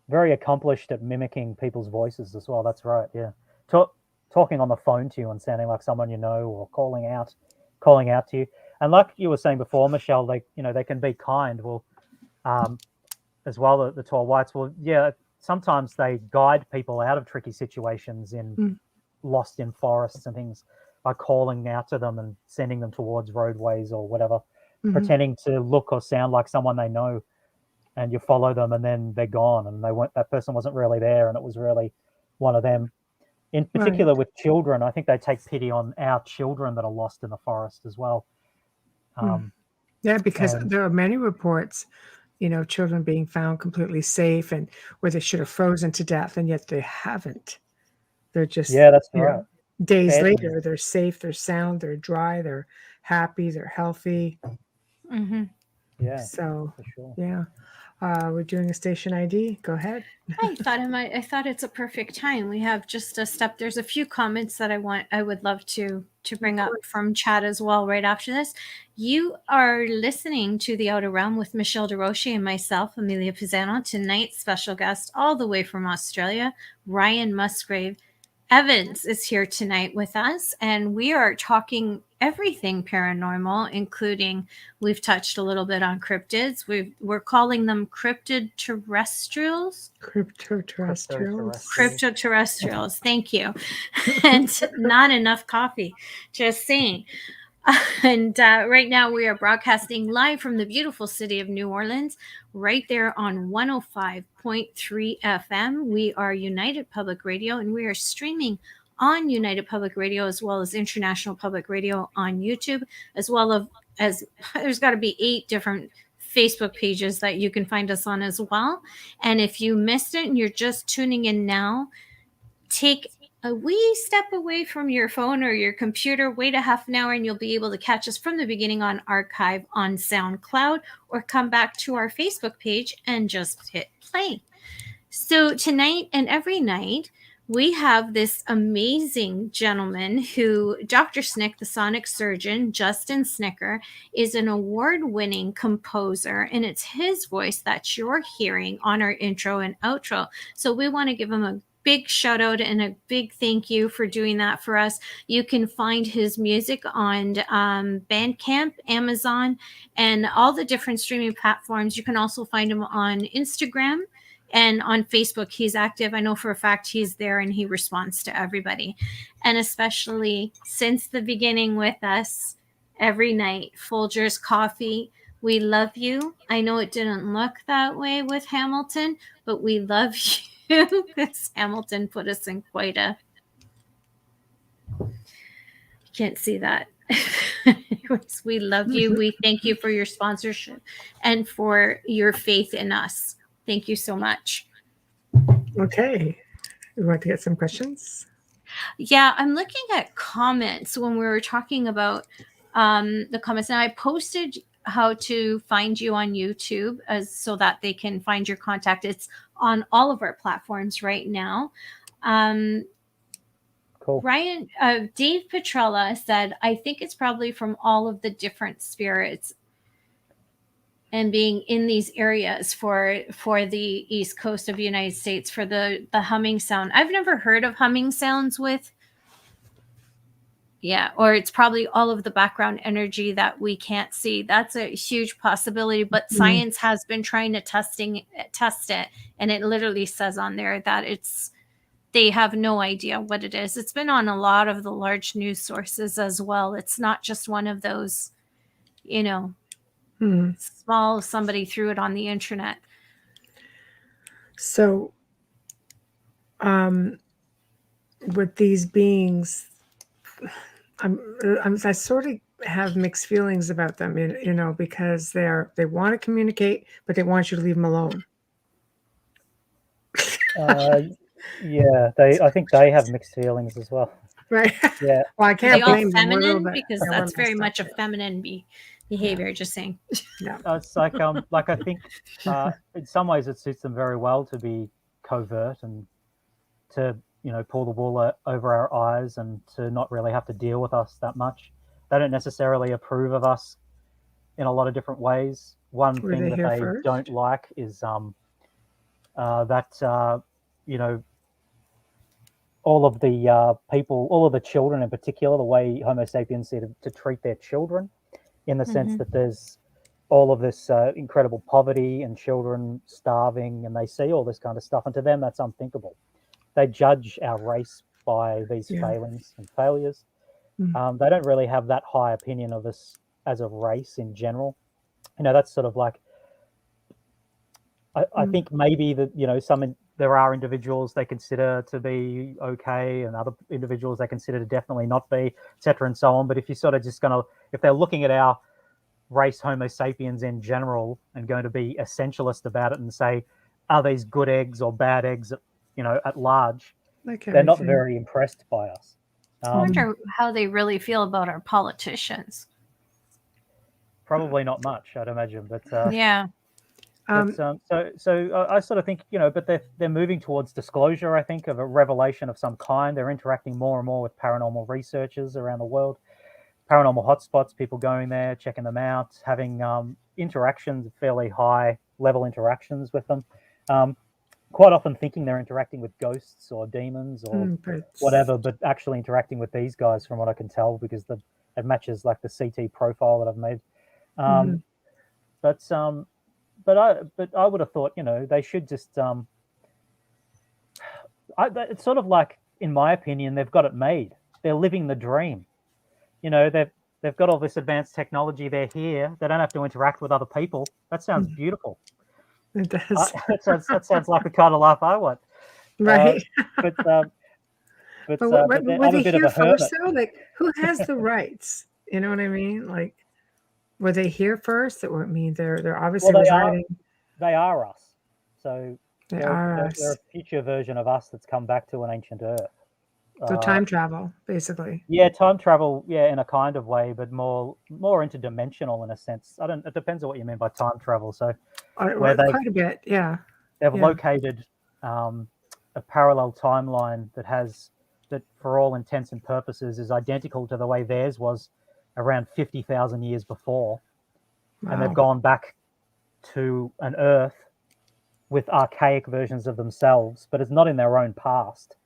very accomplished at mimicking people's voices as well. That's right. Yeah, talking on the phone to you and sounding like someone you know, or calling out to you. And like you were saying before, Michelle, they can be kind. Well, as well, the tall whites. Well, yeah, sometimes they guide people out of tricky situations lost in forests and things by calling out to them and sending them towards roadways or whatever, pretending to look or sound like someone they know, and you follow them and then they're gone and that person wasn't really there and it was really one of them. In particular with children, I think they take pity on our children that are lost in the forest as well. Yeah, because there are many reports, children being found completely safe and where they should have frozen to death, and yet they haven't. They're just, that's right. Days later, they're safe, they're sound, they're dry, they're happy, they're healthy. Mm-hmm. Yeah. So, for sure. Yeah. We're doing a station ID. Go ahead. I thought it's a perfect time. We have just a step. There's a few comments that I would love to bring up from chat as well right after this. You are listening to The Outer Realm with Michelle DeRoche and myself, Amelia Pisano. Tonight's special guest, all the way from Australia, Ryan Musgrave-Evans is here tonight with us, and we are talking everything paranormal, including we've touched a little bit on cryptids. We're calling them cryptid terrestrials. Cryptoterrestrials. Thank you. And not enough coffee. Just saying. And right now we are broadcasting live from the beautiful city of New Orleans, right there on 105.3 FM. We are United Public Radio, and we are streaming on United Public Radio, as well as International Public Radio on YouTube, as well as there's got to be 8 different Facebook pages that you can find us on as well. And if you missed it and you're just tuning in now, take a wee step away from your phone or your computer, wait a half an hour, and you'll be able to catch us from the beginning on archive on SoundCloud, or come back to our Facebook page and just hit play. So tonight and every night, we have this amazing gentleman who, Dr. Snick, the sonic surgeon, Justin Snicker, is an award-winning composer, and it's his voice that you're hearing on our intro and outro. So we want to give him a big shout out and a big thank you for doing that for us. You can find his music on Bandcamp, Amazon, and all the different streaming platforms. You can also find him on Instagram. And on Facebook, he's active. I know for a fact he's there and he responds to everybody. And especially since the beginning with us every night, Folgers Coffee, we love you. I know it didn't look that way with Hamilton, but we love you because Hamilton put us in quite a... You can't see that. Anyways, we love you. We thank you for your sponsorship and for your faith in us. Thank you so much. Okay. We want to get some questions? Yeah, I'm looking at comments when we were talking about the comments. Now, I posted how to find you on YouTube so that they can find your contact. It's on all of our platforms right now. Cool. Ryan, Dave Petrella said, I think it's probably from all of the different spirits and being in these areas for the East Coast of the United States for the humming sound. I've never heard of humming sounds with. Yeah, or it's probably all of the background energy that we can't see. That's a huge possibility, but science has been trying to test it, and it literally says on there that they have no idea what it is. It's been on a lot of the large news sources as well. It's not just one of those, small, somebody threw it on the internet. So, with these beings, I sort of have mixed feelings about them, because they want to communicate, but they want you to leave them alone. Yeah, I think they have mixed feelings as well. Right. Yeah. Well, I can't blame them. Feminine, because that's very much a feminine behavior. Just saying. Yeah. It's like I think in some ways it suits them very well to be covert and to pull the wool over our eyes and to not really have to deal with us that much. They don't necessarily approve of us in a lot of different ways. One thing that they don't like is that all of the people, all of the children in particular, the way Homo sapiens see to treat their children, in the sense that there's all of this incredible poverty and children starving, and they see all this kind of stuff, and to them that's unthinkable. They judge our race by these failings and failures. They don't really have that high opinion of us as a race in general. That's sort of like, I think maybe that, there are individuals they consider to be okay and other individuals they consider to definitely not be, et cetera, and so on. But if you're sort of just if they're looking at our race, Homo sapiens in general, and going to be essentialist about it and say, are these good eggs or bad eggs, at large, they're not very impressed by us. I wonder how they really feel about our politicians. Probably not much, I'd imagine. But yeah. So I sort of think, but they're moving towards disclosure, I think, of a revelation of some kind. They're interacting more and more with paranormal researchers around the world, paranormal hotspots, people going there, checking them out, having interactions, fairly high-level interactions with them. Quite often thinking they're interacting with ghosts or demons or whatever, but actually interacting with these guys, from what I can tell, because it matches like the CT profile that I've made. But I would have thought, they should just. It's sort of like, in my opinion, they've got it made. They're living the dream. They've got all this advanced technology. They're here. They don't have to interact with other people. That sounds beautiful. It does. That sounds like the kind of life I want. Right. but But but were I'm a they bit of here a hermit. first though? Like, who has the rights? You know what I mean? Like, were they here first? That would mean they're Well, obviously residing. they are us. So They are they're us. a future version of us that's come back to an ancient Earth. So Uh, time travel, basically. yeah, time travel, yeah, in a kind of way, but more interdimensional in a sense. I don't. It depends on what you mean by time travel. So where Quite a bit, yeah. they've Yeah. located a parallel timeline that, for all intents and purposes, is identical to the way theirs was around 50,000 years before, and they've Wow. gone back to an Earth with archaic versions of themselves, but it's not in their own past,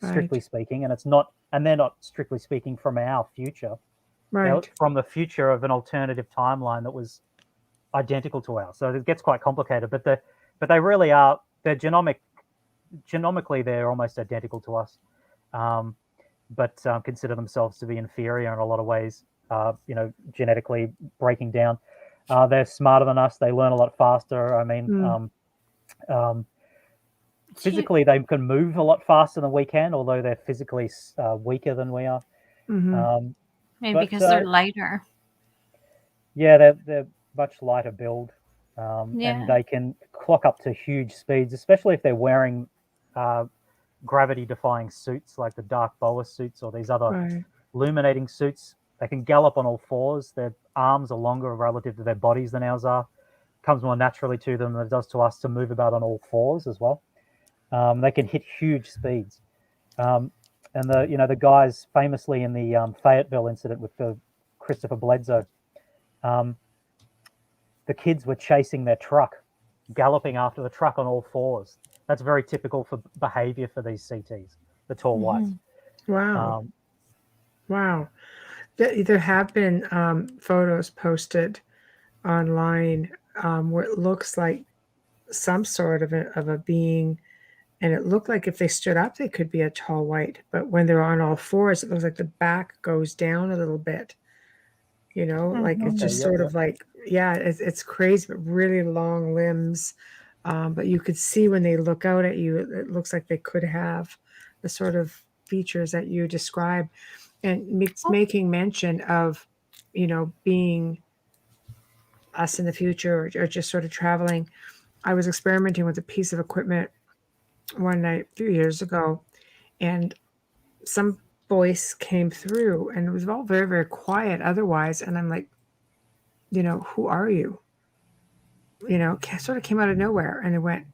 strictly Right. speaking, and they're not strictly speaking from our future. They're Right. from the future of an alternative timeline that was identical to ours. So it gets quite complicated, but they really are. They're genomically they're almost identical to us, but consider themselves to be inferior in a lot of ways. Genetically breaking down. They're smarter than us. They learn a lot faster. I mean, physically they can move a lot faster than we can, although they're physically weaker than we are. Maybe because they're lighter. Yeah, they're much lighter build, Yeah. and they can clock up to huge speeds, especially if they're wearing gravity-defying suits like the dark boa suits or these other Right. illuminating suits. They can gallop on all fours. Their arms are longer relative to their bodies than ours are. Comes more naturally to them than it does to us to move about on all fours as well. They can hit huge speeds. And the guys famously in the Fayetteville incident with the Christopher Bledsoe, the kids were chasing their truck, galloping after the truck on all fours. That's very typical for behavior for these CTs, the tall whites. Wow. Wow. There have been photos posted online where it looks like some sort of a being, and it looked like if they stood up, they could be a tall white. But when they're on all fours, it looks like the back goes down a little bit. Like it's just sort of like, yeah, it's crazy, but really long limbs. But you could see when they look out at you, it looks like they could have the sort of features that you describe, and making mention of, being us in the future, or just sort of traveling. I was experimenting with a piece of equipment one night a few years ago, and some voice came through, and it was all very, very quiet otherwise. And I'm like, who are you? Sort of came out of nowhere, and it went,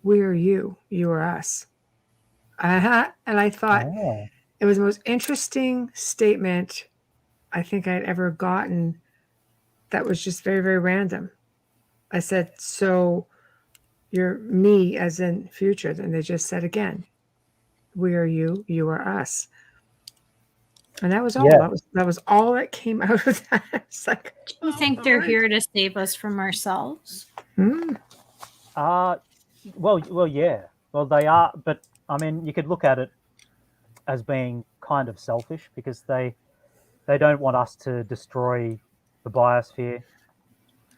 "We are you. You are us." And I thought it was the most interesting statement I think I'd ever gotten. That was just very, very random. I said, "So you're me as in future." Then they just said again, "We are you. You are us." And that was all. Yeah. That was all that came out of that. It's like, You think they're here to save us from ourselves? Well, yeah. Well, they are, but I mean, you could look at it as being kind of selfish because they don't want us to destroy the biosphere.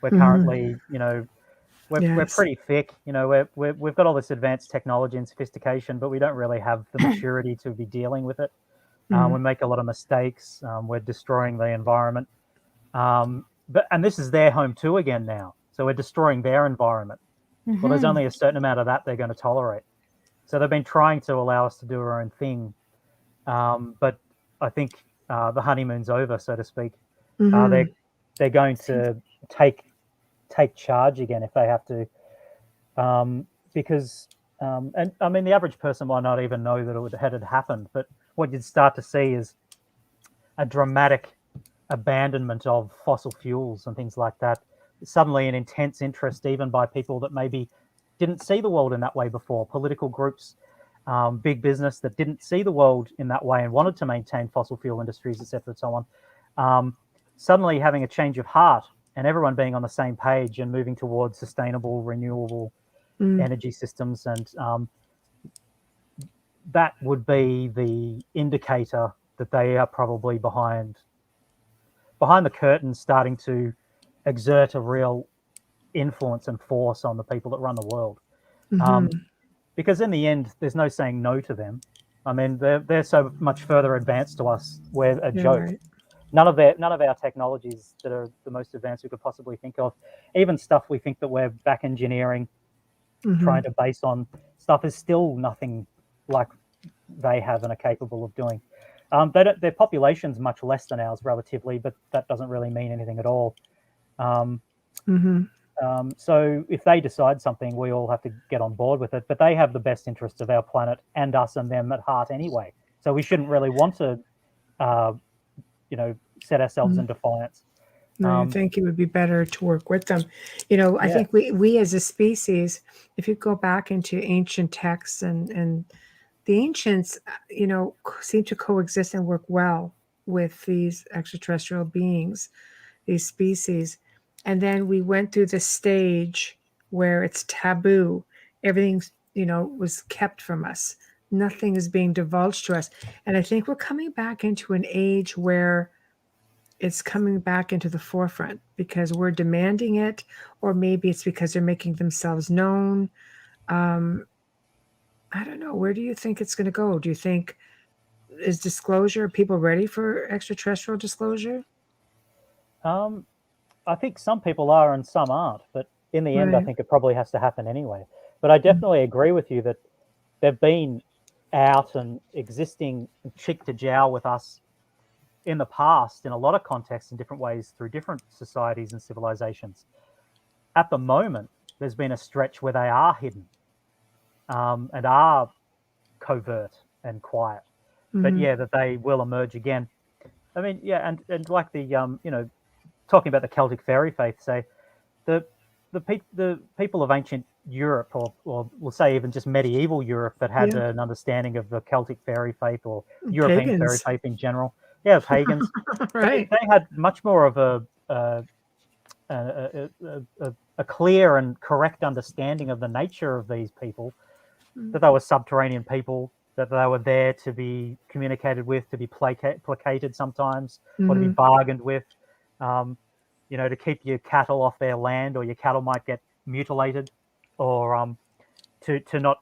We're currently, we're pretty thick. We've got all this advanced technology and sophistication, but we don't really have the maturity to be dealing with it. We make a lot of mistakes. We're destroying the environment. And this is their home too again now. So we're destroying their environment. Well, there's only a certain amount of that they're going to tolerate. So they've been trying to allow us to do our own thing. But I think the honeymoon's over, so to speak. They're going to take charge again if they have to. Because, and I mean, the average person might not even know that it had happened. But what you'd start to see is a dramatic abandonment of fossil fuels and things like that. Suddenly an intense interest even by people that maybe didn't see the world in that way before, political groups, big business that didn't see the world in that way and wanted to maintain fossil fuel industries, etc., and so on, suddenly having a change of heart and everyone being on the same page and moving towards sustainable, renewable energy systems. And that would be the indicator that they are probably behind the curtain, starting to exert a real influence and force on the people that run the world. Because in the end, there's no saying no to them. I mean, they're so much further advanced to us. We're a Yeah, joke. right. None of our technologies that are the most advanced we could possibly think of, even stuff we think that we're back engineering, trying to base on stuff, is still nothing like they have and are capable of doing. Their population's much less than ours relatively, but that doesn't really mean anything at all. So if they decide something, we all have to get on board with it. But they have the best interests of our planet and us and them at heart anyway. So we shouldn't really want to, set ourselves in defiance. No, I think it would be better to work with them. I Yeah. think we as a species, if you go back into ancient texts and the ancients, seem to coexist and work well with these extraterrestrial beings, these species. And then we went through the stage where it's taboo. Everything's, was kept from us. Nothing is being divulged to us. And I think we're coming back into an age where it's coming back into the forefront because we're demanding it, or maybe it's because they're making themselves known. I don't know. Where do you think it's going to go? Do you think is disclosure? Are people ready for extraterrestrial disclosure? I think some people are and some aren't, but in the end, I Right. think it probably has to happen anyway. But I definitely agree with you that they've been out and existing cheek to jowl with us in the past in a lot of contexts in different ways through different societies and civilizations. At the moment, there's been a stretch where they are hidden and are covert and quiet. But yeah, that they will emerge again. I mean, yeah, and like the talking about the Celtic fairy faith, say the people of ancient Europe, or we'll say even just medieval Europe, that had Yeah. an understanding of the Celtic fairy faith or European fairy Pagans. faith in general. Yeah, pagans. Right. They had much more of a clear and correct understanding of the nature of these people, that they were subterranean people, that they were there to be communicated with, to be placated sometimes, or to be bargained with, to keep your cattle off their land, or your cattle might get mutilated, or to not,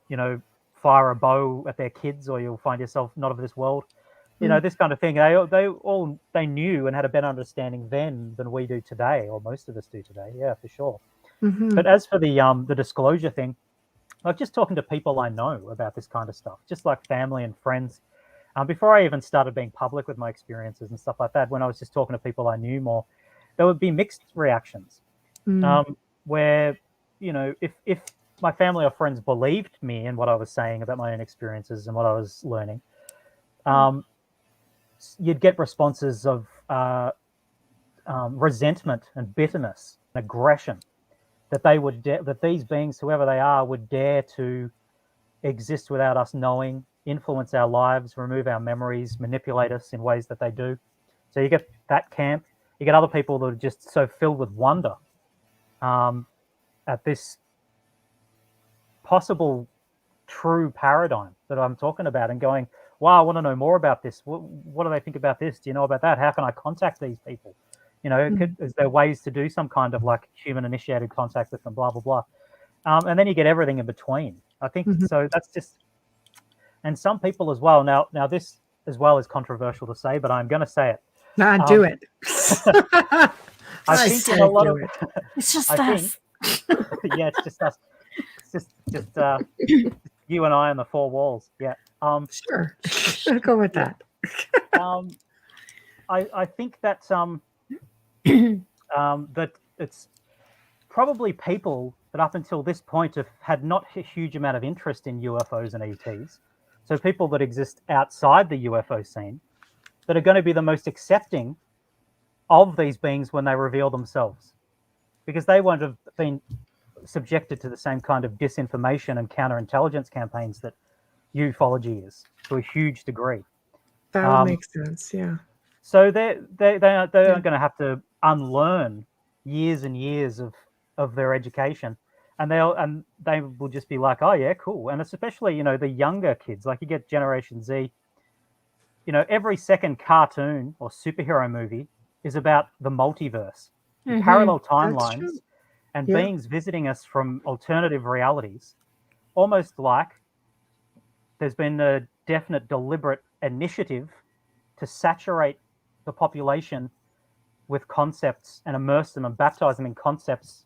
fire a bow at their kids, or you'll find yourself not of this world. This kind of thing. They knew and had a better understanding then than we do today, or most of us do today. Yeah, for sure. But as for the disclosure thing, like just talking to people I know about this kind of stuff, just like family and friends. Before I even started being public with my experiences and stuff like that, when I was just talking to people I knew more, there would be mixed reactions. Where, if my family or friends believed me in what I was saying about my own experiences and what I was learning, you'd get responses of resentment and bitterness and aggression, that they would that these beings, whoever they are, would dare to exist without us knowing, influence our lives, remove our memories, manipulate us in ways that they do. So you get that camp. You get other people that are just so filled with wonder at this possible true paradigm that I'm talking about, and going, wow, I want to know more about this. What do they think about this? Do you know about that? How can I contact these people? Is there ways to do some kind of like human initiated contact with them, blah, blah, blah. And then you get everything in between. I think so. That's just, and some people as well. Now this as well is controversial to say, but I'm going to say it. Do it. I think in a lot of it. It's just I us. yeah, it's just us. It's just you and I on the four walls. Yeah. Sure. I'll go with that. I think that that it's probably people that up until this point have had not a huge amount of interest in UFOs and ETs. So people that exist outside the UFO scene that are going to be the most accepting of these beings when they reveal themselves, because they won't have been subjected to the same kind of disinformation and counterintelligence campaigns that ufology is to a huge degree. That would make sense. Yeah. So they are going to have to unlearn years and years of their education, and they will just be like, oh yeah, cool. And it's especially the younger kids, like you get Generation Z. Every second cartoon or superhero movie is about the multiverse, parallel timelines, and beings visiting us from alternative realities, almost like there's been a definite, deliberate initiative to saturate the population with concepts and immerse them and baptize them in concepts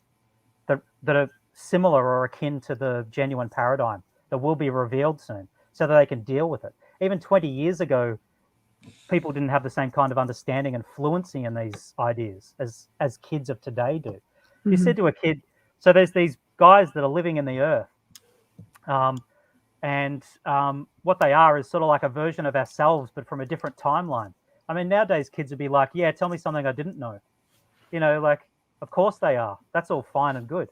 that are similar or akin to the genuine paradigm that will be revealed soon, so that they can deal with it. Even 20 years ago, people didn't have the same kind of understanding and fluency in these ideas as kids of today do. You said to a kid, so there's these guys that are living in the earth, and what they are is sort of like a version of ourselves, but from a different timeline. I mean, nowadays kids would be like, yeah, tell me something I didn't know. You know, like, of course they are. That's all fine and good.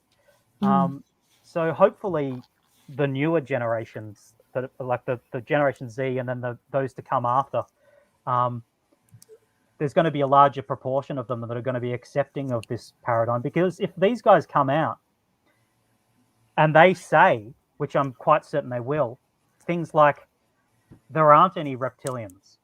So hopefully the newer generations, that like the Generation Z and then those to come after, there's going to be a larger proportion of them that are going to be accepting of this paradigm. Because if these guys come out and they say, which I'm quite certain they will, things like there aren't any reptilians,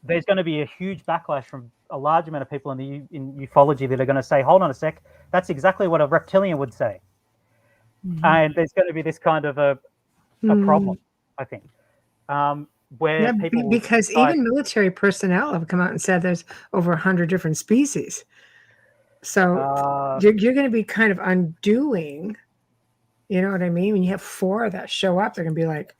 there's going to be a huge backlash from a large amount of people in ufology that are going to say, hold on a sec, that's exactly what a reptilian would say. And there's going to be this kind of a problem, I think, where people because even military personnel have come out and said there's over 100 different species. So you're going to be kind of undoing, you know what I mean? When you have 4 that show up, they're going to be like,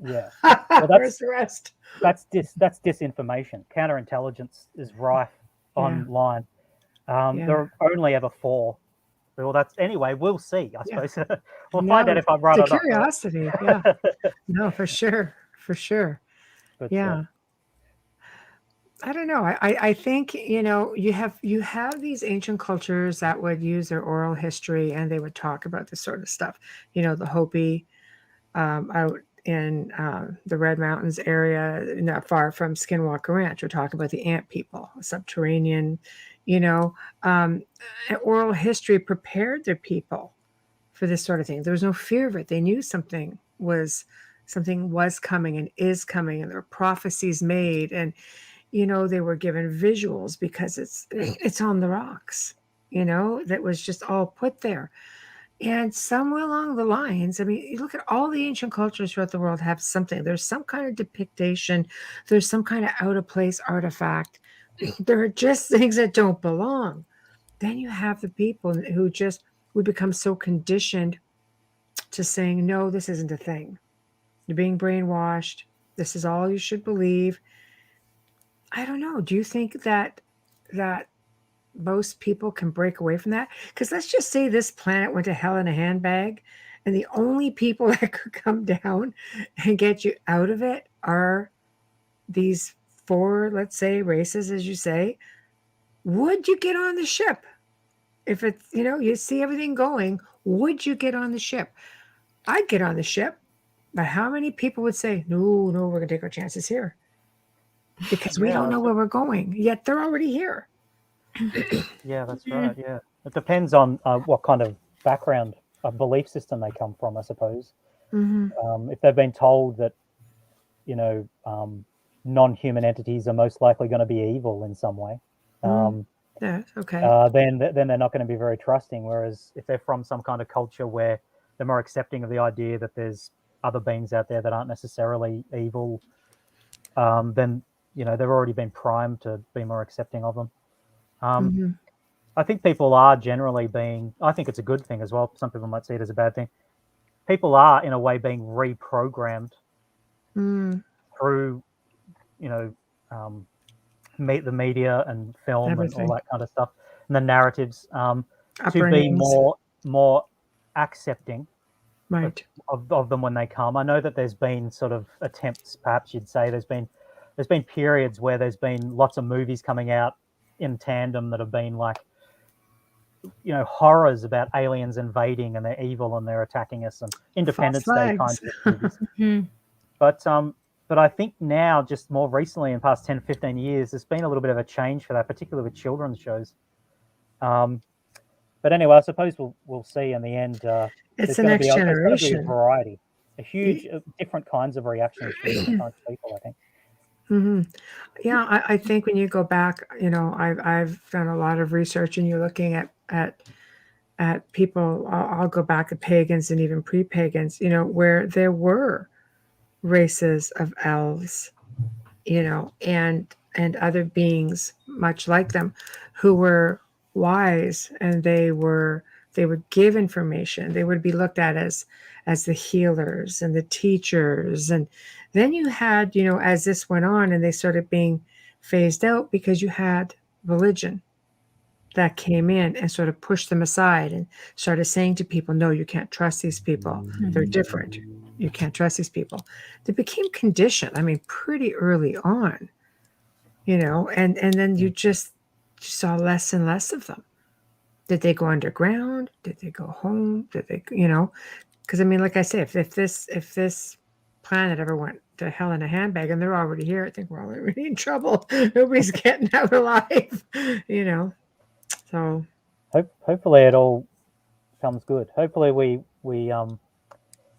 yeah, well, where's the rest? That's disinformation. Counterintelligence is rife online. There are only ever 4. Well, that's anyway. We'll see. I suppose we'll find out if I'm right or not. It's a curiosity. Yeah. No, for sure. But, yeah. I don't know. I think, you know, you have these ancient cultures that would use their oral history and they would talk about this sort of stuff. You know, the Hopi out in the Red Mountains area, not far from Skinwalker Ranch, we're talking about the ant people, subterranean, you know, oral history prepared their people for this sort of thing. There was no fear of it. They knew something was coming and is coming, and there were prophecies made, and you know, they were given visuals because it's on the rocks, you know, that was just all put there. And somewhere along the lines, I mean, you look at all the ancient cultures throughout the world have something. There's some kind of depiction. There's some kind of out of place artifact. There are just things that don't belong. Then you have the people who we become so conditioned to saying, no, this isn't a thing. You're being brainwashed. This is all you should believe. I don't know. Do you think that most people can break away from that? Because let's just say this planet went to hell in a handbag, and the only people that could come down and get you out of it are these 4, let's say, races, as you say. Would you get on the ship? If it's, you know, you see everything going, would you get on the ship? I'd get on the ship, but how many people would say, no, we're going to take our chances here? Because we don't know where we're going, yet they're already here. Yeah, that's right. Yeah, it depends on what kind of background, belief system they come from, I suppose. If they've been told that, you know, non-human entities are most likely going to be evil in some way, yeah, okay. Then they're not going to be very trusting. Whereas if they're from some kind of culture where they're more accepting of the idea that there's other beings out there that aren't necessarily evil, then, you know, they've already been primed to be more accepting of them. I think people are generally I think it's a good thing as well. Some people might see it as a bad thing. People are, in a way, being reprogrammed through, you know, the media and film and all that kind of stuff, and the narratives, to be more accepting of them when they come. I know that there's been sort of attempts, perhaps you'd say, there's been periods where there's been lots of movies coming out in tandem that have been like, you know, horrors about aliens invading and they're evil and they're attacking us, and Independence Day kinds of movies. But I think now, just more recently, in the past 10, 15 years, there's been a little bit of a change for that, particularly with children's shows. But anyway, I suppose we'll see in the end. It's the next generation. There's going to be a variety, a huge, different kinds of reactions from different kinds of people, I think. Yeah, I think when you go back, you know, I've done a lot of research, and you're looking at people. I'll go back to pagans and even pre-pagans, you know, where there were races of elves, and other beings much like them who were wise, and they would give information. They would be looked at as the healers and the teachers. And then you had, as this went on and they started being phased out, because you had religion that came in and sort of pushed them aside and started saying to people, no, you can't trust these people. They're different. You can't trust these people. They became conditioned, pretty early on, and then you just saw less and less of them. Did they go underground? Did they go home? Did they, because like I say, if this planet ever went to hell in a handbag, and they're already here, I think we're already in trouble. Nobody's getting out alive, So Hopefully it all comes good. Hopefully we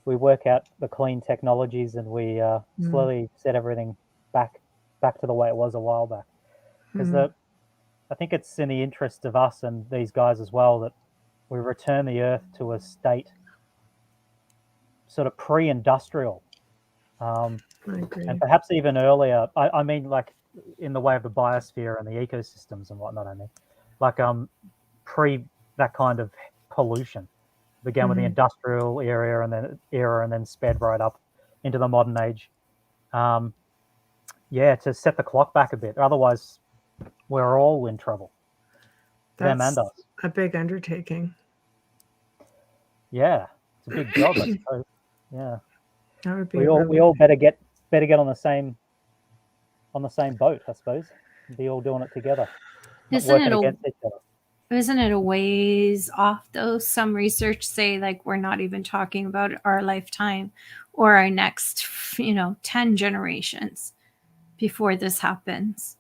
work out the clean technologies and we slowly set everything back to the way it was a while back. Because I think it's in the interest of us and these guys as well that we return the Earth to a state sort of pre-industrial, I agree. and perhaps even earlier. I mean, like in the way of the biosphere and the ecosystems and whatnot. I mean, like pre that kind of pollution. Began with the industrial era and then sped right up into the modern age. To set the clock back a bit. Otherwise, we're all in trouble. Them and us. A big undertaking. Yeah, it's a big job, I suppose. Yeah, that would be. We all better get on the same boat, I suppose. Be all doing it together. Isn't it a ways off though? Some research say like we're not even talking about our lifetime or our next 10 generations before this happens.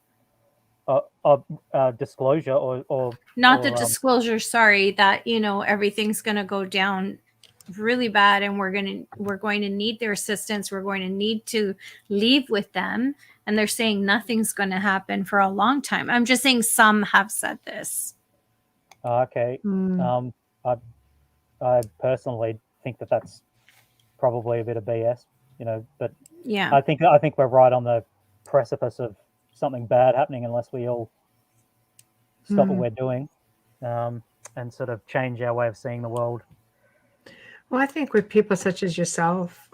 Disclosure or not the disclosure, sorry, that everything's going to go down really bad and we're going to need their assistance. We're going to need to leave with them, and they're saying nothing's going to happen for a long time. I'm just saying some have said this. Okay. I personally think that that's probably a bit of BS, but yeah, I think we're right on the precipice of something bad happening unless we all stop what we're doing and sort of change our way of seeing the world. Well, I think with people such as yourself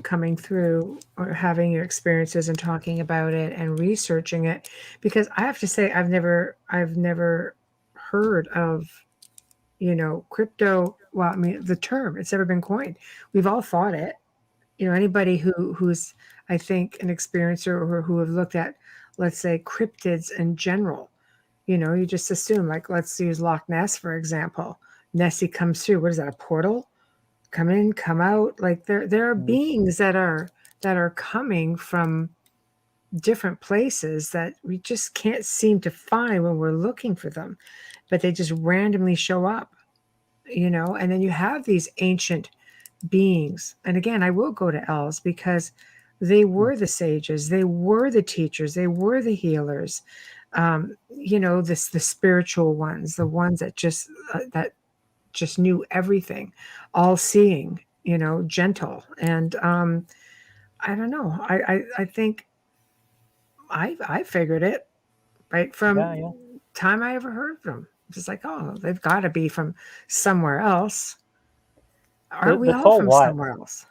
coming through or having your experiences and talking about it and researching it, because I have to say I've never heard of crypto. Well, the term, it's never been coined. We've all thought it. Anybody who's I think an experiencer or who have looked at, let's say, cryptids in general, you just assume, like, let's use Loch Ness for example. Nessie comes through. What is that? A portal? Come in, come out. Like there are beings that are coming from different places that we just can't seem to find when we're looking for them, but they just randomly show up, and then you have these ancient beings. And again, I will go to elves because they were the sages, they were the teachers, they were the healers, the spiritual ones, the ones that just knew everything, all seeing, gentle. And I don't know. I think I figured it right from time I ever heard of them. It's like, oh, they've got to be from somewhere else. Aren't we all from somewhere else?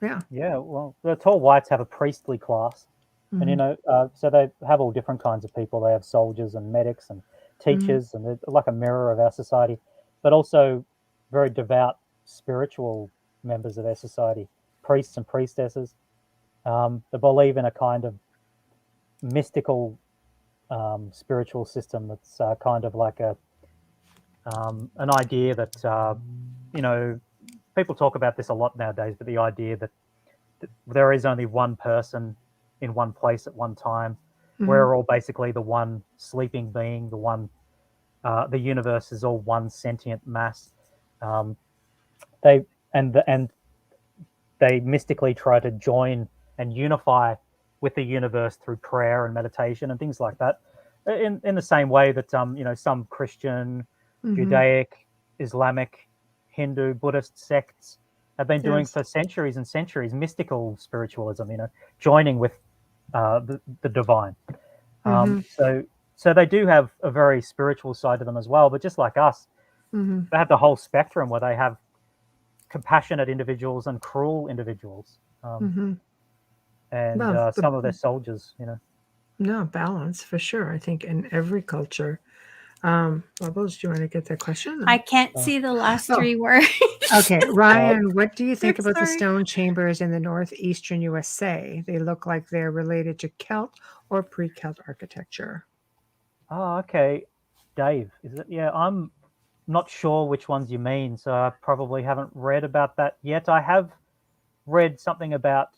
Yeah. Yeah. Well, the tall whites have a priestly class, and so they have all different kinds of people. They have soldiers and medics and teachers, and they're like a mirror of our society, but also very devout spiritual members of our society, priests and priestesses. They believe in a kind of mystical spiritual system that's kind of like an idea that people talk about this a lot nowadays, but the idea that there is only one person in one place at one time. We're all basically the one sleeping being, the one. The universe is all one sentient mass. They mystically try to join and unify with the universe through prayer and meditation and things like that. In the same way that some Christian, Judaic, Islamic, Hindu, Buddhist sects have been doing for centuries and centuries, mystical spiritualism, joining with the divine. So they do have a very spiritual side to them as well, but just like us, they have the whole spectrum where they have compassionate individuals and cruel individuals, and some of their soldiers, No, balance for sure. I think in every culture. Bubbles, do you want to get that question? I can't see the last 3 words. Okay, Ryan, what do you think about the Sorry. stone chambers in the northeastern USA? They look like they're related to Celt or pre-Celt architecture. Oh, okay. Dave, is it? Yeah, I'm not sure which ones you mean, so I probably haven't read about that yet. I have read something about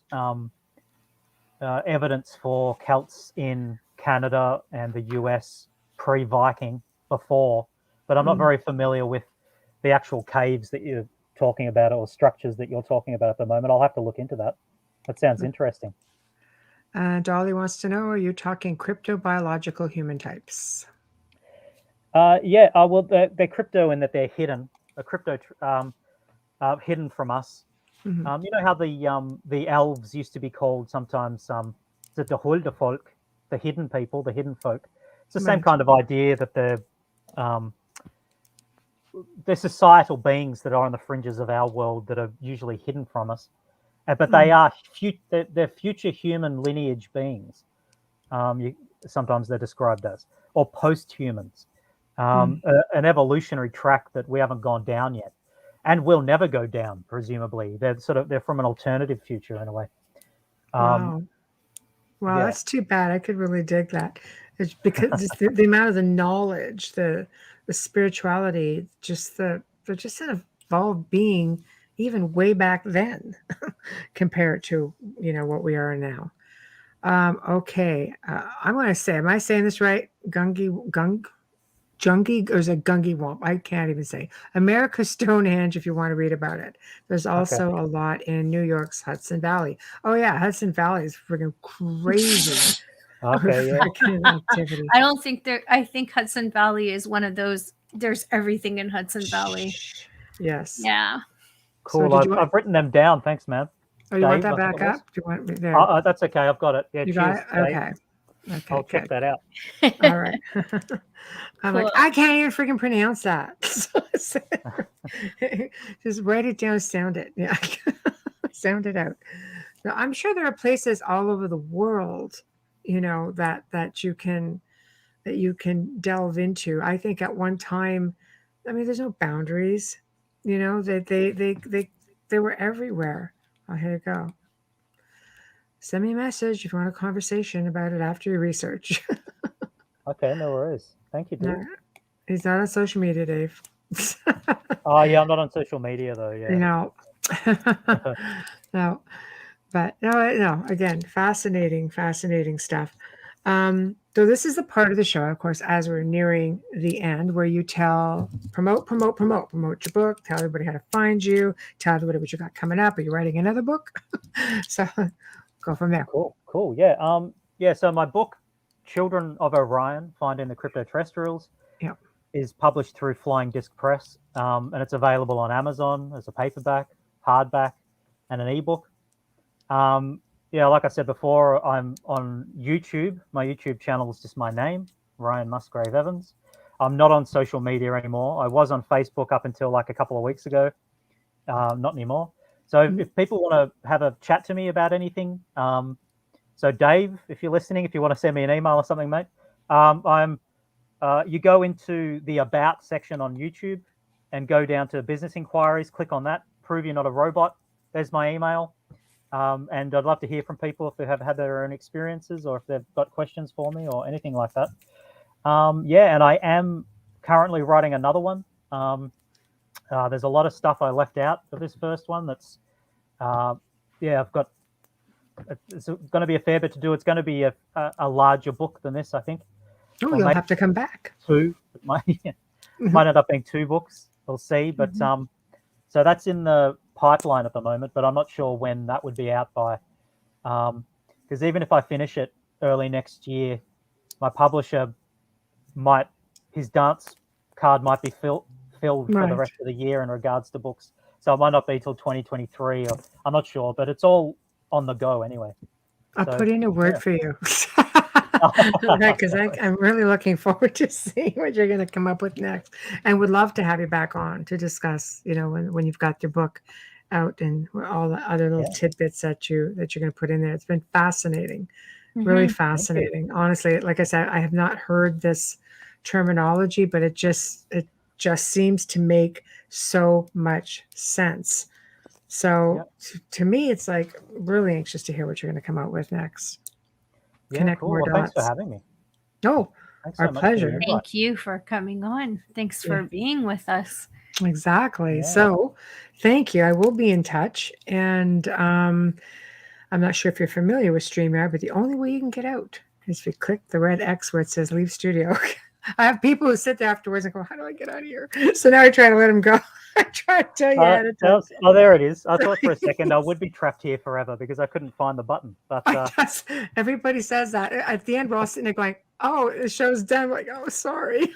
evidence for Celts in Canada and the US pre-Viking before, but I'm not very familiar with the actual caves that you're talking about or structures that you're talking about at the moment. I'll have to look into that. That sounds interesting. Dolly wants to know, are you talking cryptobiological human types? Yeah, well, they're crypto in that they're hidden, hidden from us. You know how the elves used to be called sometimes the Huldefolk, the hidden people, the hidden folk. It's the same kind of idea that they're societal beings that are on the fringes of our world that are usually hidden from us, but they are they're future human lineage beings. Sometimes they're described as, or post-humans, an evolutionary track that we haven't gone down yet, and will never go down. Presumably, they're from an alternative future in a way. Wow, that's too bad. I could really dig that. It's because just the amount of the knowledge, the spirituality, they're just an evolved being, even way back then, compared to what we are now. Okay, I'm going to say, am I saying this right? Jungie, or is it Gungy Womp? I can't even say. America's Stonehenge, if you want to read about it. There's also a lot in New York's Hudson Valley. Oh, yeah, Hudson Valley is freaking crazy. Okay, yeah. Activity. I don't think I think Hudson Valley is one of those. There's everything in Hudson Valley. Yes. Yeah. Cool. So I've written them down. Thanks, man. Oh, you want that back up? Do you want me there? That's okay. I've got it. Yeah, you cheers. got it? Okay. Okay. I'll check that out. All right. I'm like, I can't even freaking pronounce that. Just write it down, sound it. Yeah. Sound it out. Now, I'm sure there are places all over the world, that you can delve into. I think at one time, there's no boundaries, they were everywhere. Oh, here you go. Send me a message if you want a conversation about it after your research. Okay, no worries. Thank you, Dave. No, he's not on social media, Dave. Oh, yeah, I'm not on social media, though, yeah. No. No. But no, again, fascinating stuff. So this is the part of the show, of course, as we're nearing the end, where you promote your book, tell everybody how to find you, tell everybody what you got coming up. Are you writing another book? So go from there. Cool. Yeah. So my book, Children of Orion, Finding the Crypto-Terrestrials, is published through Flying Disc Press, and it's available on Amazon as a paperback, hardback, and an ebook. Like I said before, I'm on YouTube. My YouTube channel is just my name, Ryan Musgrave-Evans. I'm not on social media anymore. I was on Facebook up until like a couple of weeks ago. Not anymore. So if people want to have a chat to me about anything, so Dave, if you're listening, if you want to send me an email or something, mate, you go into the About section on YouTube and go down to Business Inquiries, click on that, prove you're not a robot. There's my email. And I'd love to hear from people if they have had their own experiences or if they've got questions for me or anything like that. And I am currently writing another one. There's a lot of stuff I left out of this first one. That's, I've got, it's going to be a fair bit to do. It's going to be a larger book than this, I think. Oh, you'll have to come back. 2. It might end up being 2 books. We'll see. But so that's in the pipeline at the moment, but I'm not sure when that would be out by. Because even if I finish it early next year, my publisher his dance card might be filled for the rest of the year in regards to books. So it might not be till 2023, or I'm not sure, but it's all on the go anyway. I'll So, put in a word yeah. for you. Because I'm really looking forward to seeing what you're going to come up with next, and would love to have you back on to discuss, when you've got your book out and all the other little tidbits that you're going to put in there. It's been fascinating, really fascinating. Honestly, like I said, I have not heard this terminology, but it just seems to make so much sense. So to me, it's like really anxious to hear what you're going to come out with next. Yeah, Connect cool. more Well, thanks for dots. having me. Oh, Thanks our so much for the pleasure. invite. Thank you for coming on. Thanks for being with us. Exactly. Yeah. So thank you. I will be in touch. And I'm not sure if you're familiar with StreamYard, but the only way you can get out is if you click the red X where it says leave studio. I have people who sit there afterwards and go, how do I get out of here? So now I try to let them go. I try to tell you ahead of time. Oh, there it is. I thought for a second I would be trapped here forever because I couldn't find the button. But everybody says that. At the end, we're all sitting there going, oh, the show's done. We're like, oh, sorry.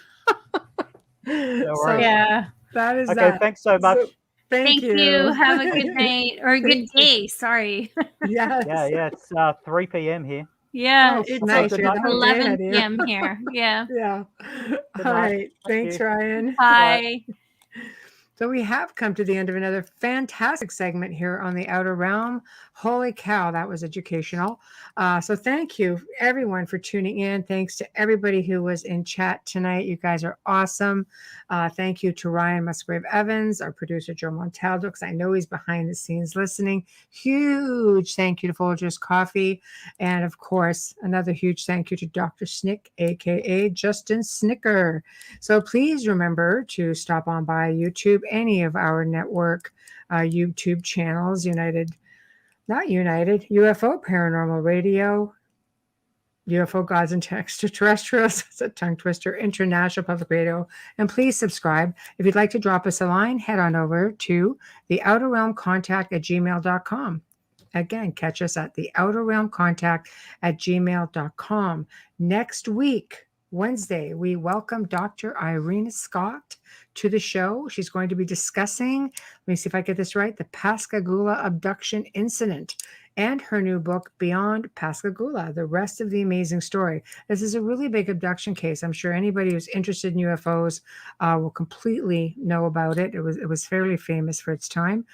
no So, worries. Yeah. that is Okay, that. thanks so much. So, thank you. Have a good night or a good Thank you. day. Sorry. Yes. Yeah, it's 3 p.m. here. Yeah, Oh, it's nice. good You're night. the whole day 11 ahead of you. p.m. here. Yeah. Yeah. Good All night. right. Thank Thanks, you. Ryan. Bye. So we have come to the end of another fantastic segment here on the Outer Realm. Holy cow, that was educational. So thank you, everyone, for tuning in. Thanks to everybody who was in chat tonight. You guys are awesome. Thank you to Ryan Musgrave-Evans, our producer, Joe Montaldo, because I know he's behind the scenes listening. Huge thank you to Folgers Coffee. And, of course, another huge thank you to Dr. Snick, a.k.a. Justin Snicker. So please remember to stop on by YouTube, any of our network YouTube channels, UFO Paranormal Radio, UFO Gods and Extraterrestrials, it's a tongue twister, International Public Radio, and please subscribe. If you'd like to drop us a line, head on over to theouterrealmcontact@gmail.com. Again, catch us at theouterrealmcontact@gmail.com. Next week, Wednesday, we welcome Dr. Irina Scott to the show. She's going to be discussing, let me see if I get this right, the Pascagoula abduction incident and her new book, Beyond Pascagoula, The Rest of the Amazing Story. This is a really big abduction case. I'm sure anybody who's interested in UFOs will completely know about it. It was fairly famous for its time.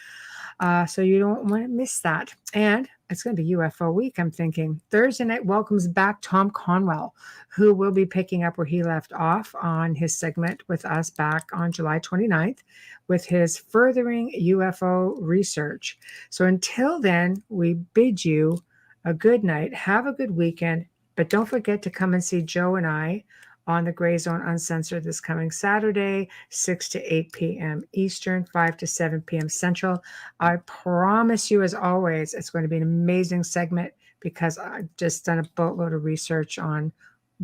So you don't want to miss that. And it's going to be UFO week, I'm thinking. Thursday night welcomes back Tom Conwell, who will be picking up where he left off on his segment with us back on July 29th with his Furthering UFO Research. So until then, we bid you a good night. Have a good weekend. But don't forget to come and see Joe and I on the Gray Zone Uncensored this coming Saturday, 6 to 8 p.m. Eastern, 5 to 7 p.m. Central. I promise you, as always, it's going to be an amazing segment because I've just done a boatload of research on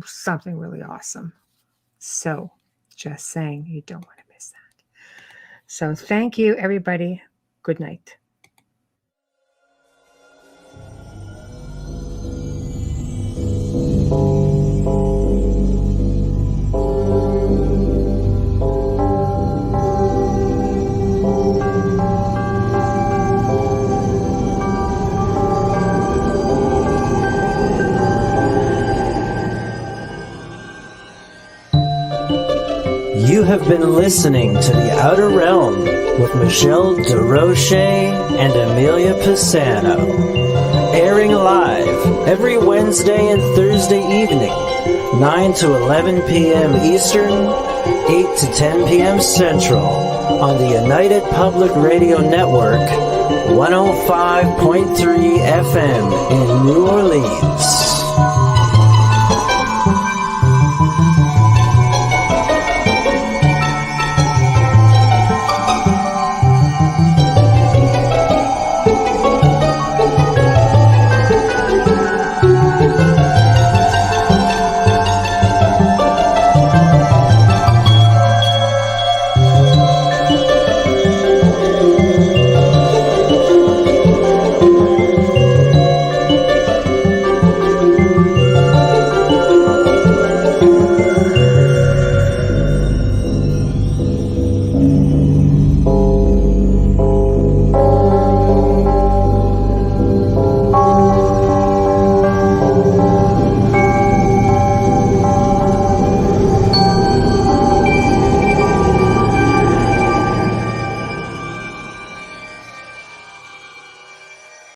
something really awesome. So just saying, you don't want to miss that. So thank you, everybody. Good night. You have been listening to The Outer Realm with Michelle DeRoche and Amelia Pisano, airing live every Wednesday and Thursday evening, 9 to 11 p.m. Eastern, 8 to 10 p.m. Central, on the United Public Radio Network, 105.3 FM in New Orleans.